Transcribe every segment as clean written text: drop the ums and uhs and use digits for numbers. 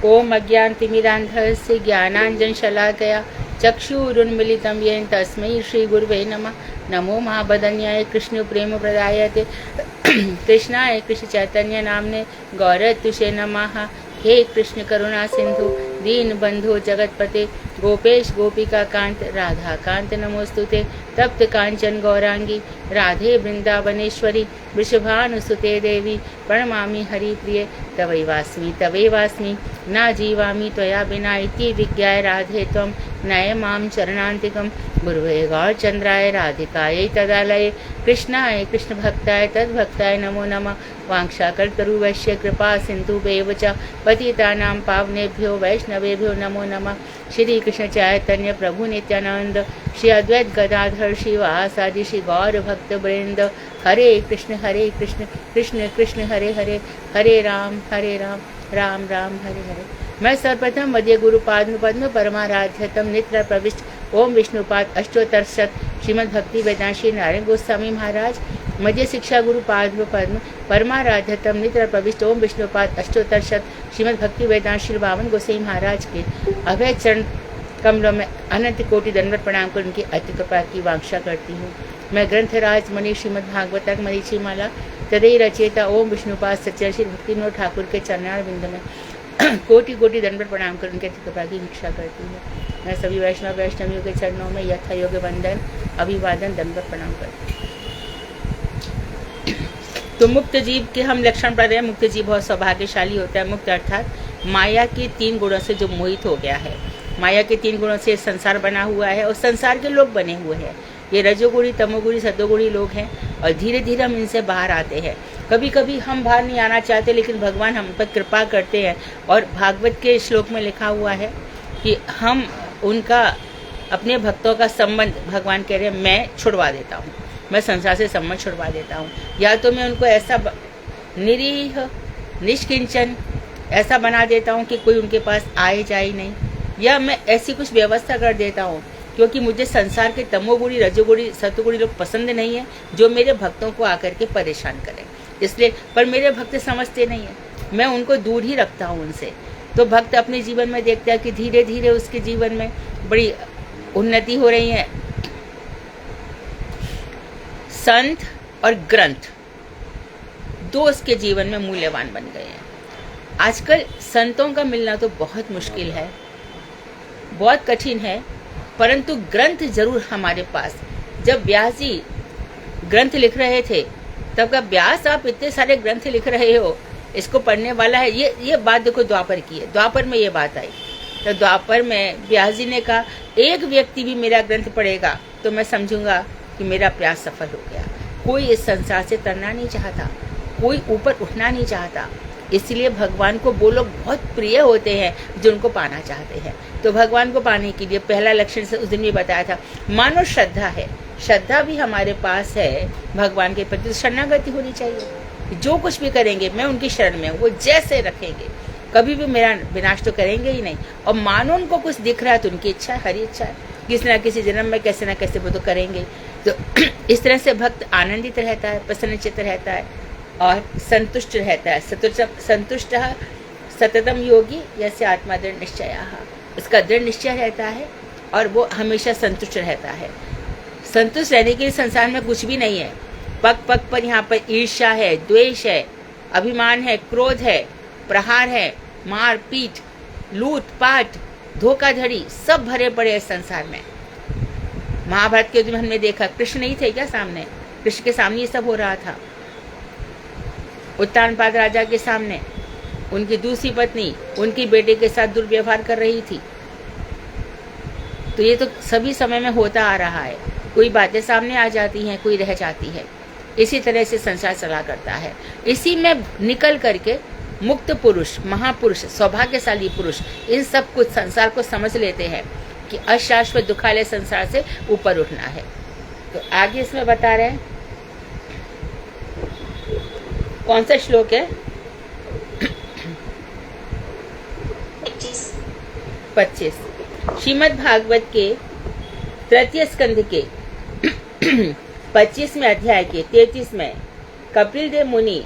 ओम अज्ञानतिमिरान्धस्य ज्ञानाञ्जनशलाकया चक्षुरुन्मीलितं येन तस्मै श्रीगुरुवे नमः। नमो महाबदन्याय कृष्ण प्रेम प्रदायते कृष्णाय कृष्ण चैतन्य नामने गौरतुषे नमः। हे कृष्ण करुणा सिंधु दीन बंधु जगतपते गोपेश गोपिका कांत राधा कांत नमोस्तुते। तप्त कांचन गौरांगी राधे वृंदावनेश्वरी वृषभानुसुते देवी प्रणमामि हरिप्रिये। तवैवास्मि न जीवामि त्वया विना इति विज्ञाय राधे त्वं नय मां चरणान्तिकं। गुरुवे गौरचन्द्राय राधिकायै तदालये कृष्णाय कृष्णभक्ताय तद्भक्ताय नमो नमः। वाञ्छाकल्पतरुभ्यश्च कृपा सिन्धुभ्येव च पतितानां पावनेभ्यो वैष्णवेभ्यो नमो नमः। श्री कृष्ण चैतन्य प्रभु नित्यानंद श्री अद्वैत गदाधर श्रीवासादि श्री गौर भक्त वृंद। हरे कृष्ण कृष्ण कृष्ण हरे हरे, हरे राम राम राम हरे हरे। मैं सर्वप्रथम मध्य गुरु पाद्म पद्म परमाराध्यतम नित्र प्रविष्ट ओम विष्णुपाद अष्टोत्तरशत श्रीमद् भक्ति वेदांत श्री नारायण गोस्वामी महाराज मध्य शिक्षा गुरु पाद्म पद्म परमाराध्यतम नित्र प्रविष्ट ओम विष्णुपाद अष्टोत्तरशत श्रीमद् भक्ति वेदांत श्री बावन गोसाई महाराज के अभय चरण कमलों में अनंत कोटि दंडवत प्रणाम कर उनकी अति कृपा की वांछा करती हूँ। मैं ग्रंथराज मणि श्रीमद् भागवतक मरीचि माला तदय रचेता ओम विष्णुपाद सच्चर श्री भक्तिनोद ठाकुर के चरणार बिंद में कोटि कोटि दंडवत प्रणाम कर उनके अति कृपा की भिक्षा करती हूँ। मैं सभी वैष्णवियों के चरणों में यथा योग्य वंदन अभिवादन दंडवत प्रणाम करती हूँ। तो मुक्त जीव के हम लक्षण पढ़ रहे हैं। मुक्त जीव बहुत सौभाग्यशाली होता है। मुक्त अर्थात माया के 3 गुणों से जो मोहित हो गया है। माया के 3 गुणों से संसार बना हुआ है और संसार के लोग बने हुए हैं। ये रजोगुणी तमोगुणी सतोगुणी लोग हैं और धीरे धीरे हम इनसे बाहर आते हैं। कभी कभी हम बाहर नहीं आना चाहते लेकिन भगवान हम पर कृपा करते हैं। और भागवत के श्लोक में लिखा हुआ है कि हम उनका अपने भक्तों का संबंध भगवान कह रहे हैं मैं छुड़वा देता हूँ, मैं संसार से संबंध छुड़वा देता हूँ। या तो मैं उनको ऐसा निरीह निष्किंचन ऐसा बना देता हूँ कि कोई उनके पास आए जाए नहीं, या मैं ऐसी कुछ व्यवस्था कर देता हूँ क्योंकि मुझे संसार के तमोगुणी रजोगुणी सतोगुणी लोग पसंद नहीं है जो मेरे भक्तों को आकर के परेशान करें। इसलिए पर मेरे भक्त समझते नहीं है, मैं उनको दूर ही रखता हूँ उनसे। तो भक्त अपने जीवन में देखता है कि धीरे धीरे उसके जीवन में बड़ी उन्नति हो रही है। संत और ग्रंथ 2 उसके जीवन में मूल्यवान बन गए हैं। आजकल संतों का मिलना तो बहुत मुश्किल है, बहुत कठिन है, परंतु ग्रंथ जरूर हमारे पास। जब व्यास जी ग्रंथ लिख रहे थे तब का व्यास आप इतने सारे ग्रंथ लिख रहे हो, इसको पढ़ने वाला है। ये बात देखो द्वापर की है। द्वापर में ये बात आई तो द्वापर में व्यास जी ने कहा एक व्यक्ति भी मेरा ग्रंथ पढ़ेगा तो मैं समझूंगा कि मेरा प्रयास सफल हो गया। कोई इस संसार से तरना नहीं चाहता, कोई ऊपर उठना नहीं चाहता। इसलिए भगवान को वो लोग बहुत प्रिय होते हैं जो उनको पाना चाहते हैं। तो भगवान को पाने के लिए पहला लक्षण से उस दिन भी बताया था, मानो श्रद्धा है। श्रद्धा भी हमारे पास है भगवान के प्रति। शरणागति होनी चाहिए। जो कुछ भी करेंगे मैं उनकी शरण में हूँ, वो जैसे रखेंगे, कभी भी मेरा विनाश तो करेंगे ही नहीं। और मानो उनको कुछ दिख रहा है तो उनकी इच्छा है, हरी इच्छा है, किसी न किसी जन्म में कैसे न कैसे वो तो करेंगे। तो इस तरह से भक्त आनंदित रहता है, प्रसन्नचित्त रहता है और संतुष्ट रहता है। संतुष्ट सततम योगी यस्य आत्मा दृढ़ निश्चय, उसका दृढ़ निश्चय रहता है और वो हमेशा संतुष्ट रहता है। संतुष्ट रहने के लिए संसार में कुछ भी नहीं है। पग पग पर यहाँ पर ईर्ष्या है, द्वेष है, अभिमान है, क्रोध है, प्रहार है, मार पीट, लूट पाट, धोखाधड़ी सब भरे पड़े हैं संसार में। महाभारत के युद्ध में हमने देखा कृष्ण नहीं थे क्या सामने, कृष्ण के सामने ये सब हो रहा था। उत्तानपाद राजा के सामने उनकी दूसरी पत्नी उनकी बेटे के साथ दुर्व्यवहार कर रही थी। तो ये तो सभी समय में होता आ रहा है। कोई बातें सामने आ जाती हैं, कोई रह जाती है। इसी तरह से संसार चला करता है। इसी में निकल करके मुक्त पुरुष, महापुरुष, सौभाग्यशाली पुरुष इन सब कुछ संसार को समझ लेते हैं कि अशाश्वत दुखालय संसार से ऊपर उठना है। तो आगे इसमें बता रहे हैं कौन सा श्लोक है? 25 श्रीमद् भागवत के तृतीय स्कंध के 25वें अध्याय के 33 में कपिल देव मुनि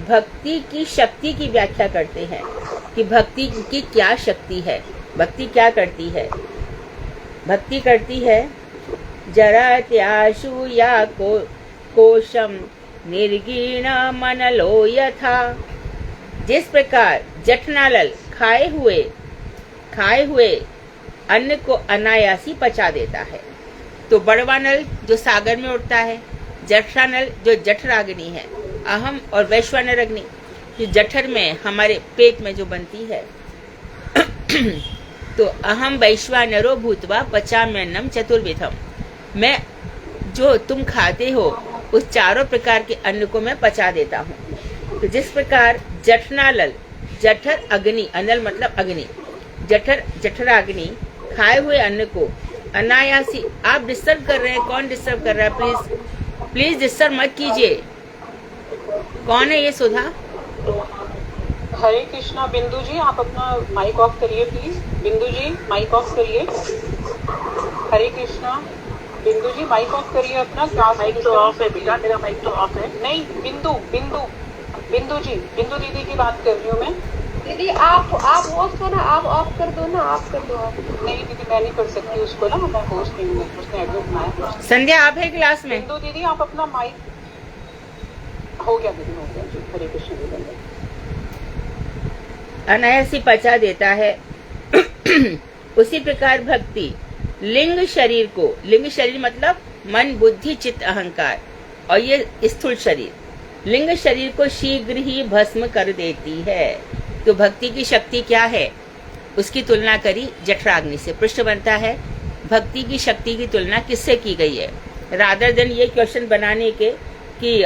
भक्ति की शक्ति की व्याख्या करते हैं। कि भक्ति की क्या शक्ति है। भक्ति क्या करती है? भक्ति करती है जरा त्याशु या कोशम निर्गीण मनलो यथा। जिस प्रकार जठनालल खाए हुए अन्न को अनायासी पचा देता है, तो बड़वा नल जो सागर में उठता है, जठरानल जो जठराग्नि है, अहम और वैश्वानर अग्नि जो जठर में हमारे पेट में जो बनती है तो अहम वैश्वानरो भूतवा पचाम्यन्नम चतुर्विधम। मैं जो तुम खाते हो उस चारों प्रकार के अन्न को मैं पचा देता हूँ। तो जिस प्रकार जठनालल, जठर अग्नि, अनल मतलब अग्नि, जठराग्नि खाए हुए अन्न को अनायासी, आप डिस्टर्ब कर रहे हैं। कौन डिस्टर्ब कर रहा है? प्लीज डिस्टर्ब मत कीजिए। कौन है ये? सुधा। हरे कृष्णा। बिंदु जी आप अपना माइक ऑफ करिए प्लीज। बिंदु जी माइक ऑफ करिए। हरे कृष्णा। बिंदु जी माइक ऑफ करिए अपना। क्लास माइक तो ऑफ है बेटा, मेरा माइक तो ऑफ है। नहीं, बिंदु जी, बिंदु दीदी की बात कर रही हूँ मैं। दीदी आप होस्ट हो ना, आप ऑफ कर दो ना, आप कर दो। नहीं दीदी मैं नहीं कर सकती उसको ना, मैं होस्ट नहीं हूँ, उसने एडमिट बनाया। संध्या आप है क्लास में? बिंदु दीदी आप अपना माइक। हो गया दीदी, हो गया जी। हरे कृष्ण दीदी। अनायासी पचा देता है उसी प्रकार भक्ति लिंग शरीर को, लिंग शरीर मतलब मन बुद्धि चित्त अहंकार और ये स्थूल शरीर, लिंग शरीर को शीघ्र ही भस्म कर देती है। तो भक्ति की शक्ति क्या है? उसकी तुलना करी जठराग्नि से। प्रश्न बनता है भक्ति की शक्ति की तुलना किससे की गई है? रादर देन ये क्वेश्चन बनाने के कि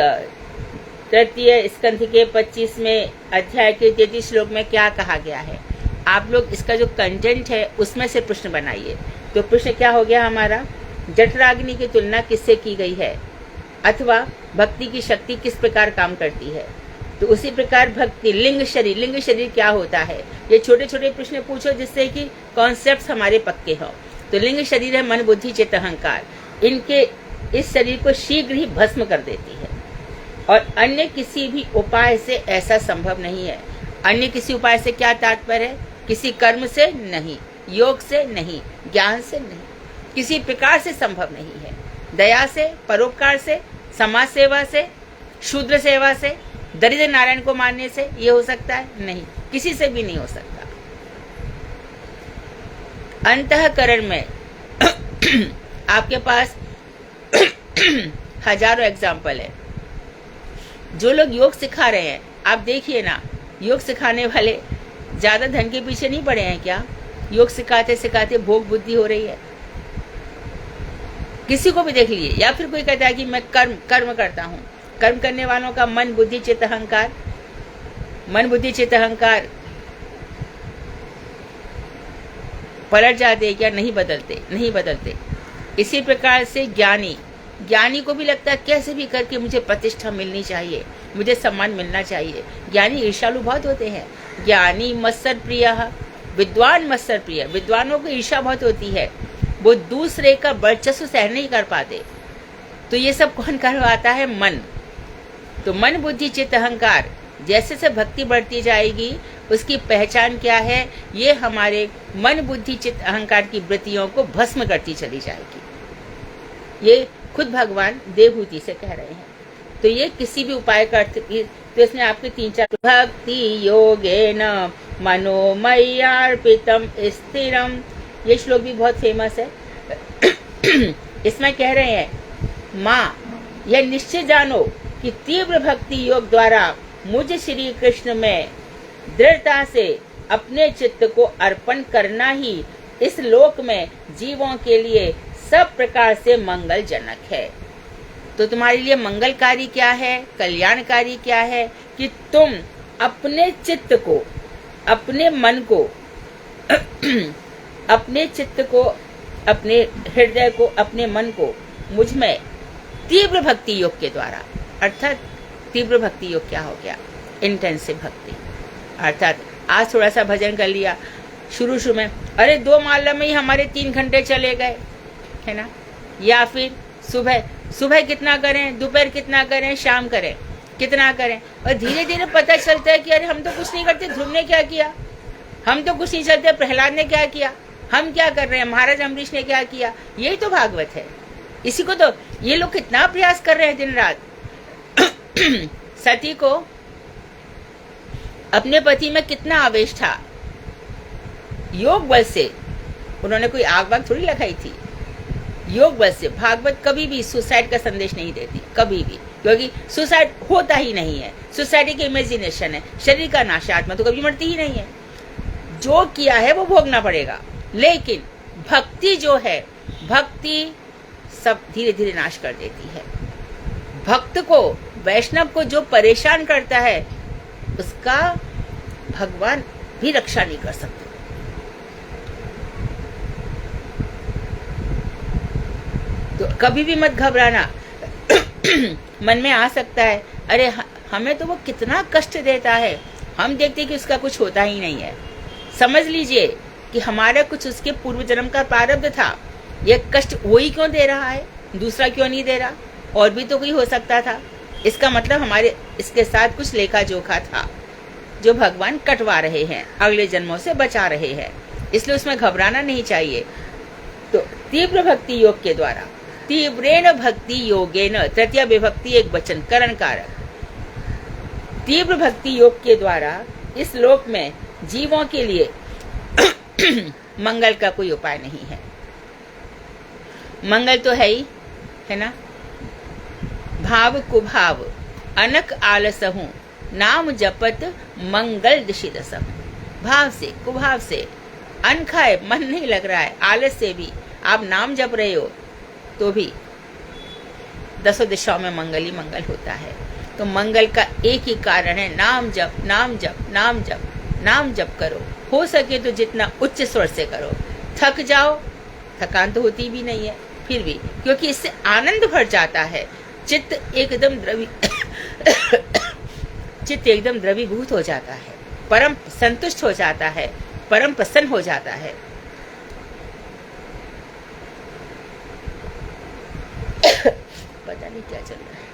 तृतीय स्कंध के 25वें अध्याय के 33 श्लोक में क्या कहा गया है, आप लोग इसका जो कंटेंट है उसमें से प्रश्न बनाइए। तो प्रश्न क्या हो गया हमारा? जठराग्नि की तुलना किससे की गई है, अथवा भक्ति की शक्ति किस प्रकार काम करती है? तो उसी प्रकार भक्ति लिंग शरीर, लिंग शरीर क्या होता है? ये छोटे छोटे प्रश्न पूछो जिससे कि कॉन्सेप्ट हमारे पक्के हों। तो लिंग शरीर है मन बुद्धि चित्त अहंकार, इनके इस शरीर को शीघ्र ही भस्म कर देती है और अन्य किसी भी उपाय से ऐसा संभव नहीं है। अन्य किसी उपाय से क्या तात्पर्य है? किसी कर्म से नहीं, योग से नहीं, ज्ञान से नहीं, किसी प्रकार से संभव नहीं है। दया से, परोपकार से, समाज सेवा से, शूद्र सेवा से, दरिद्र नारायण को मानने से ये हो सकता है? नहीं, किसी से भी नहीं हो सकता। अंतःकरण में आपके पास हजारों एग्जाम्पल है। जो लोग योग सिखा रहे हैं, आप देखिए ना, योग सिखाने वाले ज्यादा धन के पीछे नहीं पड़े हैं क्या? योग सिखाते सिखाते भोग बुद्धि हो रही है। किसी को भी देख लीजिए, या फिर कोई कहता है कि मैं कर्म करता हूँ। कर्म करने वालों का मन बुद्धि चित्त अहंकार, मन बुद्धि चित्त अहंकार पलट जाते क्या? नहीं बदलते, नहीं बदलते। इसी प्रकार से ज्ञानी को भी लगता है कैसे भी करके मुझे प्रतिष्ठा मिलनी चाहिए, मुझे सम्मान मिलना चाहिए। ज्ञानी ईर्ष्यालु बहुत होते हैं। ज्ञानी मत्सर प्रिय, विद्वान मत्सर प्रिय। विद्वानों को ईर्ष्या बहुत होती है, वो दूसरे का वर्चस्व सहन नहीं कर पाते। तो ये सब कौन करवाता है? मन। तो मन बुद्धि चित्त अहंकार जैसे से भक्ति बढ़ती जाएगी, उसकी पहचान क्या है? ये हमारे मन बुद्धि चित्त अहंकार की वृत्तियों को भस्म करती चली जाएगी। ये खुद भगवान देवहूति से कह रहे हैं। तो ये किसी भी उपाय का अर्थ, तो इसमें आपके 3-4 भक्ति योगेन मनोमय्यार्पितम स्थिरम, ये श्लोक भी बहुत फेमस है। इसमें कह रहे हैं माँ यह निश्चय जानो कि तीव्र भक्ति योग द्वारा मुझ श्री कृष्ण में दृढ़ता से अपने चित्त को अर्पण करना ही इस लोक में जीवों के लिए सब प्रकार से मंगलजनक है। तो तुम्हारे लिए मंगलकारी क्या है, कल्याणकारी क्या है? कि तुम अपने चित्त को, अपने मन को अपने चित्त को, अपने हृदय को, अपने मन को मुझ में तीव्र भक्ति योग के द्वारा, अर्थात तीव्र भक्ति योग क्या हो गया? इंटेंसिव भक्ति। अर्थात आज थोड़ा सा भजन कर लिया शुरू में, अरे 2 माला में ही हमारे 3 घंटे चले गए, है ना? या फिर सुबह कितना करें, दोपहर कितना करें, शाम करें, कितना करें, और धीरे धीरे पता चलता है कि अरे हम तो कुछ नहीं करते, ध्रुव ने क्या किया, हम तो कुछ नहीं चलते, प्रहलाद ने क्या किया, हम क्या कर रहे हैं, महाराज अम्बरीश ने क्या किया, यही तो भागवत है। इसी को तो ये लोग कितना प्रयास कर रहे हैं दिन रात। सती को अपने पति में कितना आवेश था, योग बल से, उन्होंने कोई आग वाग थोड़ी लगाई थी, योग बल से। भागवत कभी भी सुसाइड का संदेश नहीं देती, कभी भी, क्योंकि सुसाइड होता ही नहीं है। सुसाइड की इमेजिनेशन है, शरीर का नाश, आत्मा तो कभी मरती ही नहीं है। जो किया है वो भोगना पड़ेगा, लेकिन भक्ति जो है, भक्ति सब धीरे धीरे नाश कर देती है। भक्त को, वैष्णव को जो परेशान करता है, उसका भगवान भी रक्षा नहीं कर सकते। तो कभी भी मत घबराना। मन में आ सकता है, अरे हमें तो वो कितना कष्ट देता है, हम देखते कि उसका कुछ होता ही नहीं है। समझ लीजिए कि हमारा कुछ उसके पूर्व जन्म का प्रारब्ध था, ये कष्ट वही क्यों दे रहा है, दूसरा क्यों नहीं दे रहा, और भी तो कोई हो सकता था। इसका मतलब हमारे इसके साथ कुछ लेखा जोखा था, जो भगवान कटवा रहे हैं, अगले जन्मों से बचा रहे हैं, इसलिए उसमें घबराना नहीं चाहिए। तो तीव्र भक्ति योग के द्वारा, तीव्रेण भक्ति योगेन, तृतीय विभक्ति एक वचन, करण कारक। तीव्र भक्ति योग के द्वारा इस लोक में जीवों के लिए मंगल का कोई उपाय नहीं है। मंगल तो है ही, है ना। भाव कुभाव अनक आलसहु, नाम जपत मंगल दिशिदसहु। भाव से, कुभाव से, अन्न खाए मन नहीं लग रहा है, आलस से भी आप नाम जप रहे हो तो भी दसों दिशाओं में मंगल ही मंगल होता है। तो मंगल का एक ही कारण है, नाम जप, नाम जप, नाम जप, नाम जप करो। हो सके तो जितना उच्च स्वर से करो। थक जाओ, थकान तो होती भी नहीं है फिर भी, क्योंकि इससे आनंद भर जाता है। चित्त एकदम चित्त एकदम द्रवीभूत हो जाता है, परम संतुष्ट हो जाता है, परम प्रसन्न हो जाता है। पता नहीं क्या चल रहा है।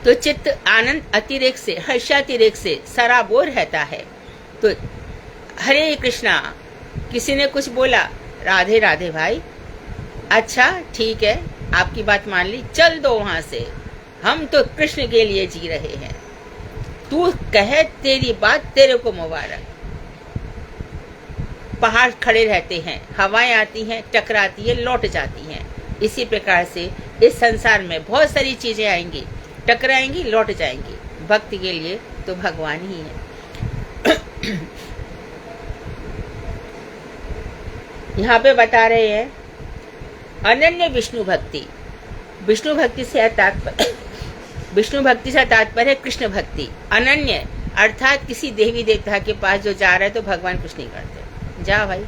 तो चित्त आनंद अतिरेक से, हर्षातिरेक से सराबोर रहता है। तो हरे कृष्णा, किसी ने कुछ बोला, राधे राधे भाई, अच्छा ठीक है, आपकी बात मान ली, चल दो वहां से, हम तो कृष्ण के लिए जी रहे हैं, तू कहे तेरी बात, तेरे को मुबारक। पहाड़ खड़े रहते हैं, हवाएं आती हैं, टकराती है, लौट जाती हैं। इसी प्रकार से इस संसार में बहुत सारी चीजें आएंगी, टकराएंगी, लौट जाएंगी। भक्ति के लिए तो भगवान ही है। यहाँ पे बता रहे हैं अनन्य विष्णु भक्ति। विष्णु भक्ति से तात्पर्य, विष्णु भक्ति से तात्पर्य है कृष्ण भक्ति। अनन्य अर्थात किसी देवी देवता के पास जो जा रहा है तो भगवान कुछ नहीं करते, जा भाई।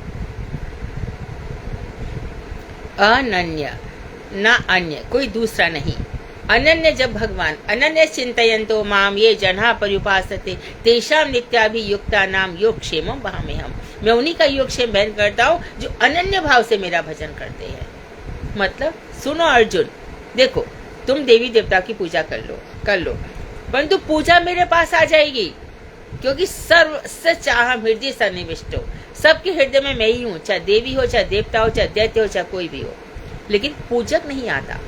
अनन्य, ना अन्य, कोई दूसरा नहीं। अनन्य जब भगवान, अनन्य चिंतयन्तो माम ये जना पर्युपासते तेषाम नित्याभियुक्ता नाम योगक्षेमम वहाम्यहम्। मैं उन्हीं का योगक्षेम बहन करता हूँ जो अनन्य भाव से मेरा भजन करते हैं। मतलब सुनो अर्जुन, देखो तुम देवी देवता की पूजा कर लो, परंतु पूजा मेरे पास आ जाएगी, क्योंकि सर्व चाह हृदय सन्निविष्ट हो। सबके हृदय में मैं ही हूँ, चाहे देवी हो, चाहे देवता हो, चाहे दैत्य हो, चाहे कोई भी हो। लेकिन पूजक नहीं आता,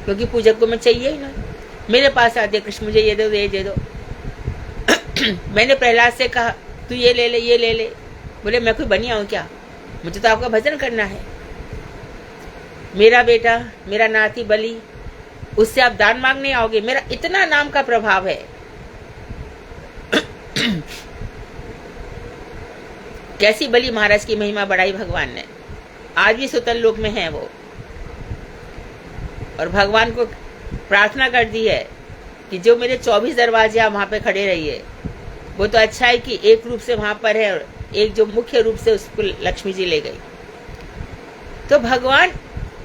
क्योंकि पूजक को मैं चाहिए ही ना। मेरे पास आते, कृष्ण मुझे ये दो, ये दे दो। मैंने प्रहलाद से कहा तू ये ले ले, ये ले ले। बोले मैं कोई बनिया हूँ क्या, मुझे तो आपका भजन करना है। मेरा बेटा, मेरा नाती बलि, उससे आप दान मांगने आओगे, मेरा इतना नाम का प्रभाव है। कैसी बलि महाराज की महिमा बढ़ाई भगवान ने, आज भी सुतल लोक में है वो। और भगवान को प्रार्थना कर दी है कि जो मेरे 24 दरवाजे आप वहां पे खड़े रहिए। वो तो अच्छा है कि एक रूप से वहां पर है और एक जो मुख्य रूप से उसको लक्ष्मी जी ले गई। तो भगवान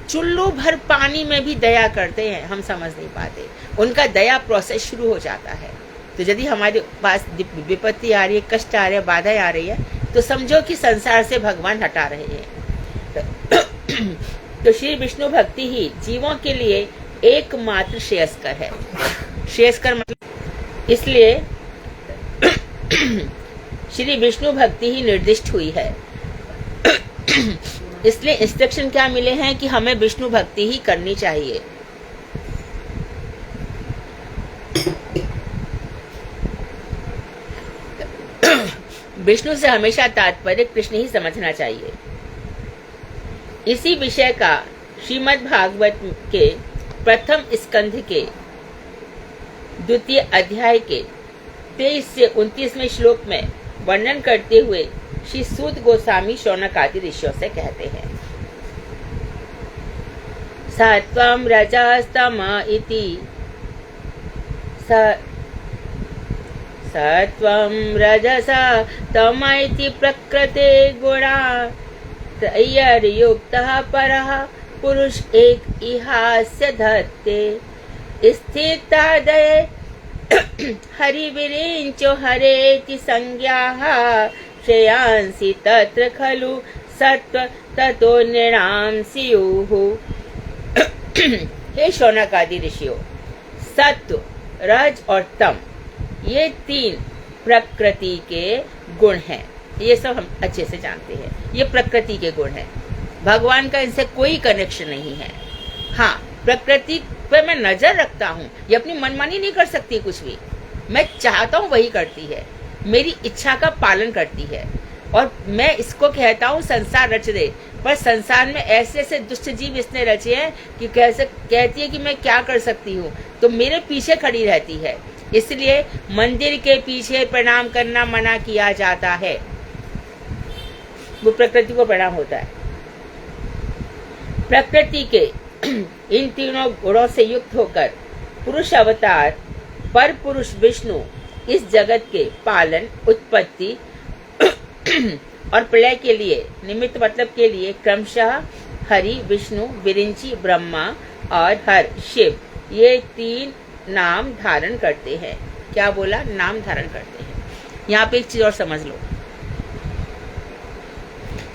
चुल्लू भर पानी में भी दया करते हैं, हम समझ नहीं पाते। उनका दया प्रोसेस शुरू हो जाता है। तो यदि हमारे पास विपत्ति आ रही है, कष्ट आ रहे हैं, बाधाएं आ रही है, तो समझो कि संसार से भगवान हटा रहे हैं। तो श्री विष्णु भक्ति ही जीवों के लिए एकमात्र श्रेयस्कर है। श्रेयस्कर मतलब इसलिए श्री विष्णु भक्ति ही निर्दिष्ट हुई है। इसलिए इंस्ट्रक्शन क्या मिले हैं कि हमें विष्णु भक्ति ही करनी चाहिए। विष्णु से हमेशा तात्पर्य कृष्ण ही समझना चाहिए। इसी विषय का श्रीमद् भागवत के प्रथम स्कंध के द्वितीय अध्याय के 23 से 29वें श्लोक में वर्णन करते हुए श्री सूत गोस्वामी शौनक आदि ऋषियों से कहते हैं, सत्वं रजस्तम इति सत्वं रजसा तम इति प्रकृते गुणा त्रयर्युक्तः परः पुरुष एक इहास्य धत्ते स्थितादये हरिविरिञ्चो हरेति संज्ञाः श्रेयांसि तत्र खलु सत्व ततो नृणां स्युः। हे शौनक आदि ऋषियों, सत्व, रज और तम ये 3 प्रकृति के गुण हैं। ये सब हम अच्छे से जानते हैं, ये प्रकृति के गुण हैं। भगवान का इनसे कोई कनेक्शन नहीं है। हाँ, प्रकृति पर मैं नजर रखता हूँ, ये अपनी मनमानी नहीं कर सकती कुछ भी। मैं चाहता हूँ वही करती है, मेरी इच्छा का पालन करती है। और मैं इसको कहता हूँ संसार रच दे, पर संसार में ऐसे ऐसे दुष्ट जीव इसने रचे हैं कि कैसे कहती है कि मैं क्या कर सकती हूँ, तो मेरे पीछे खड़ी रहती है। इसलिए मंदिर के पीछे प्रणाम करना मना किया जाता है, वो प्रकृति को प्रणाम होता है। प्रकृति के इन तीनों गुणों से युक्त होकर पुरुष अवतार पर पुरुष विष्णु इस जगत के पालन, उत्पत्ति और प्रलय के लिए निमित्त मतलब के लिए क्रमशः हरि, विष्णु, विरिंची, ब्रह्मा और हर, शिव ये 3 नाम धारण करते हैं। क्या बोला? नाम धारण करते हैं। यहाँ पे एक चीज और समझ लो,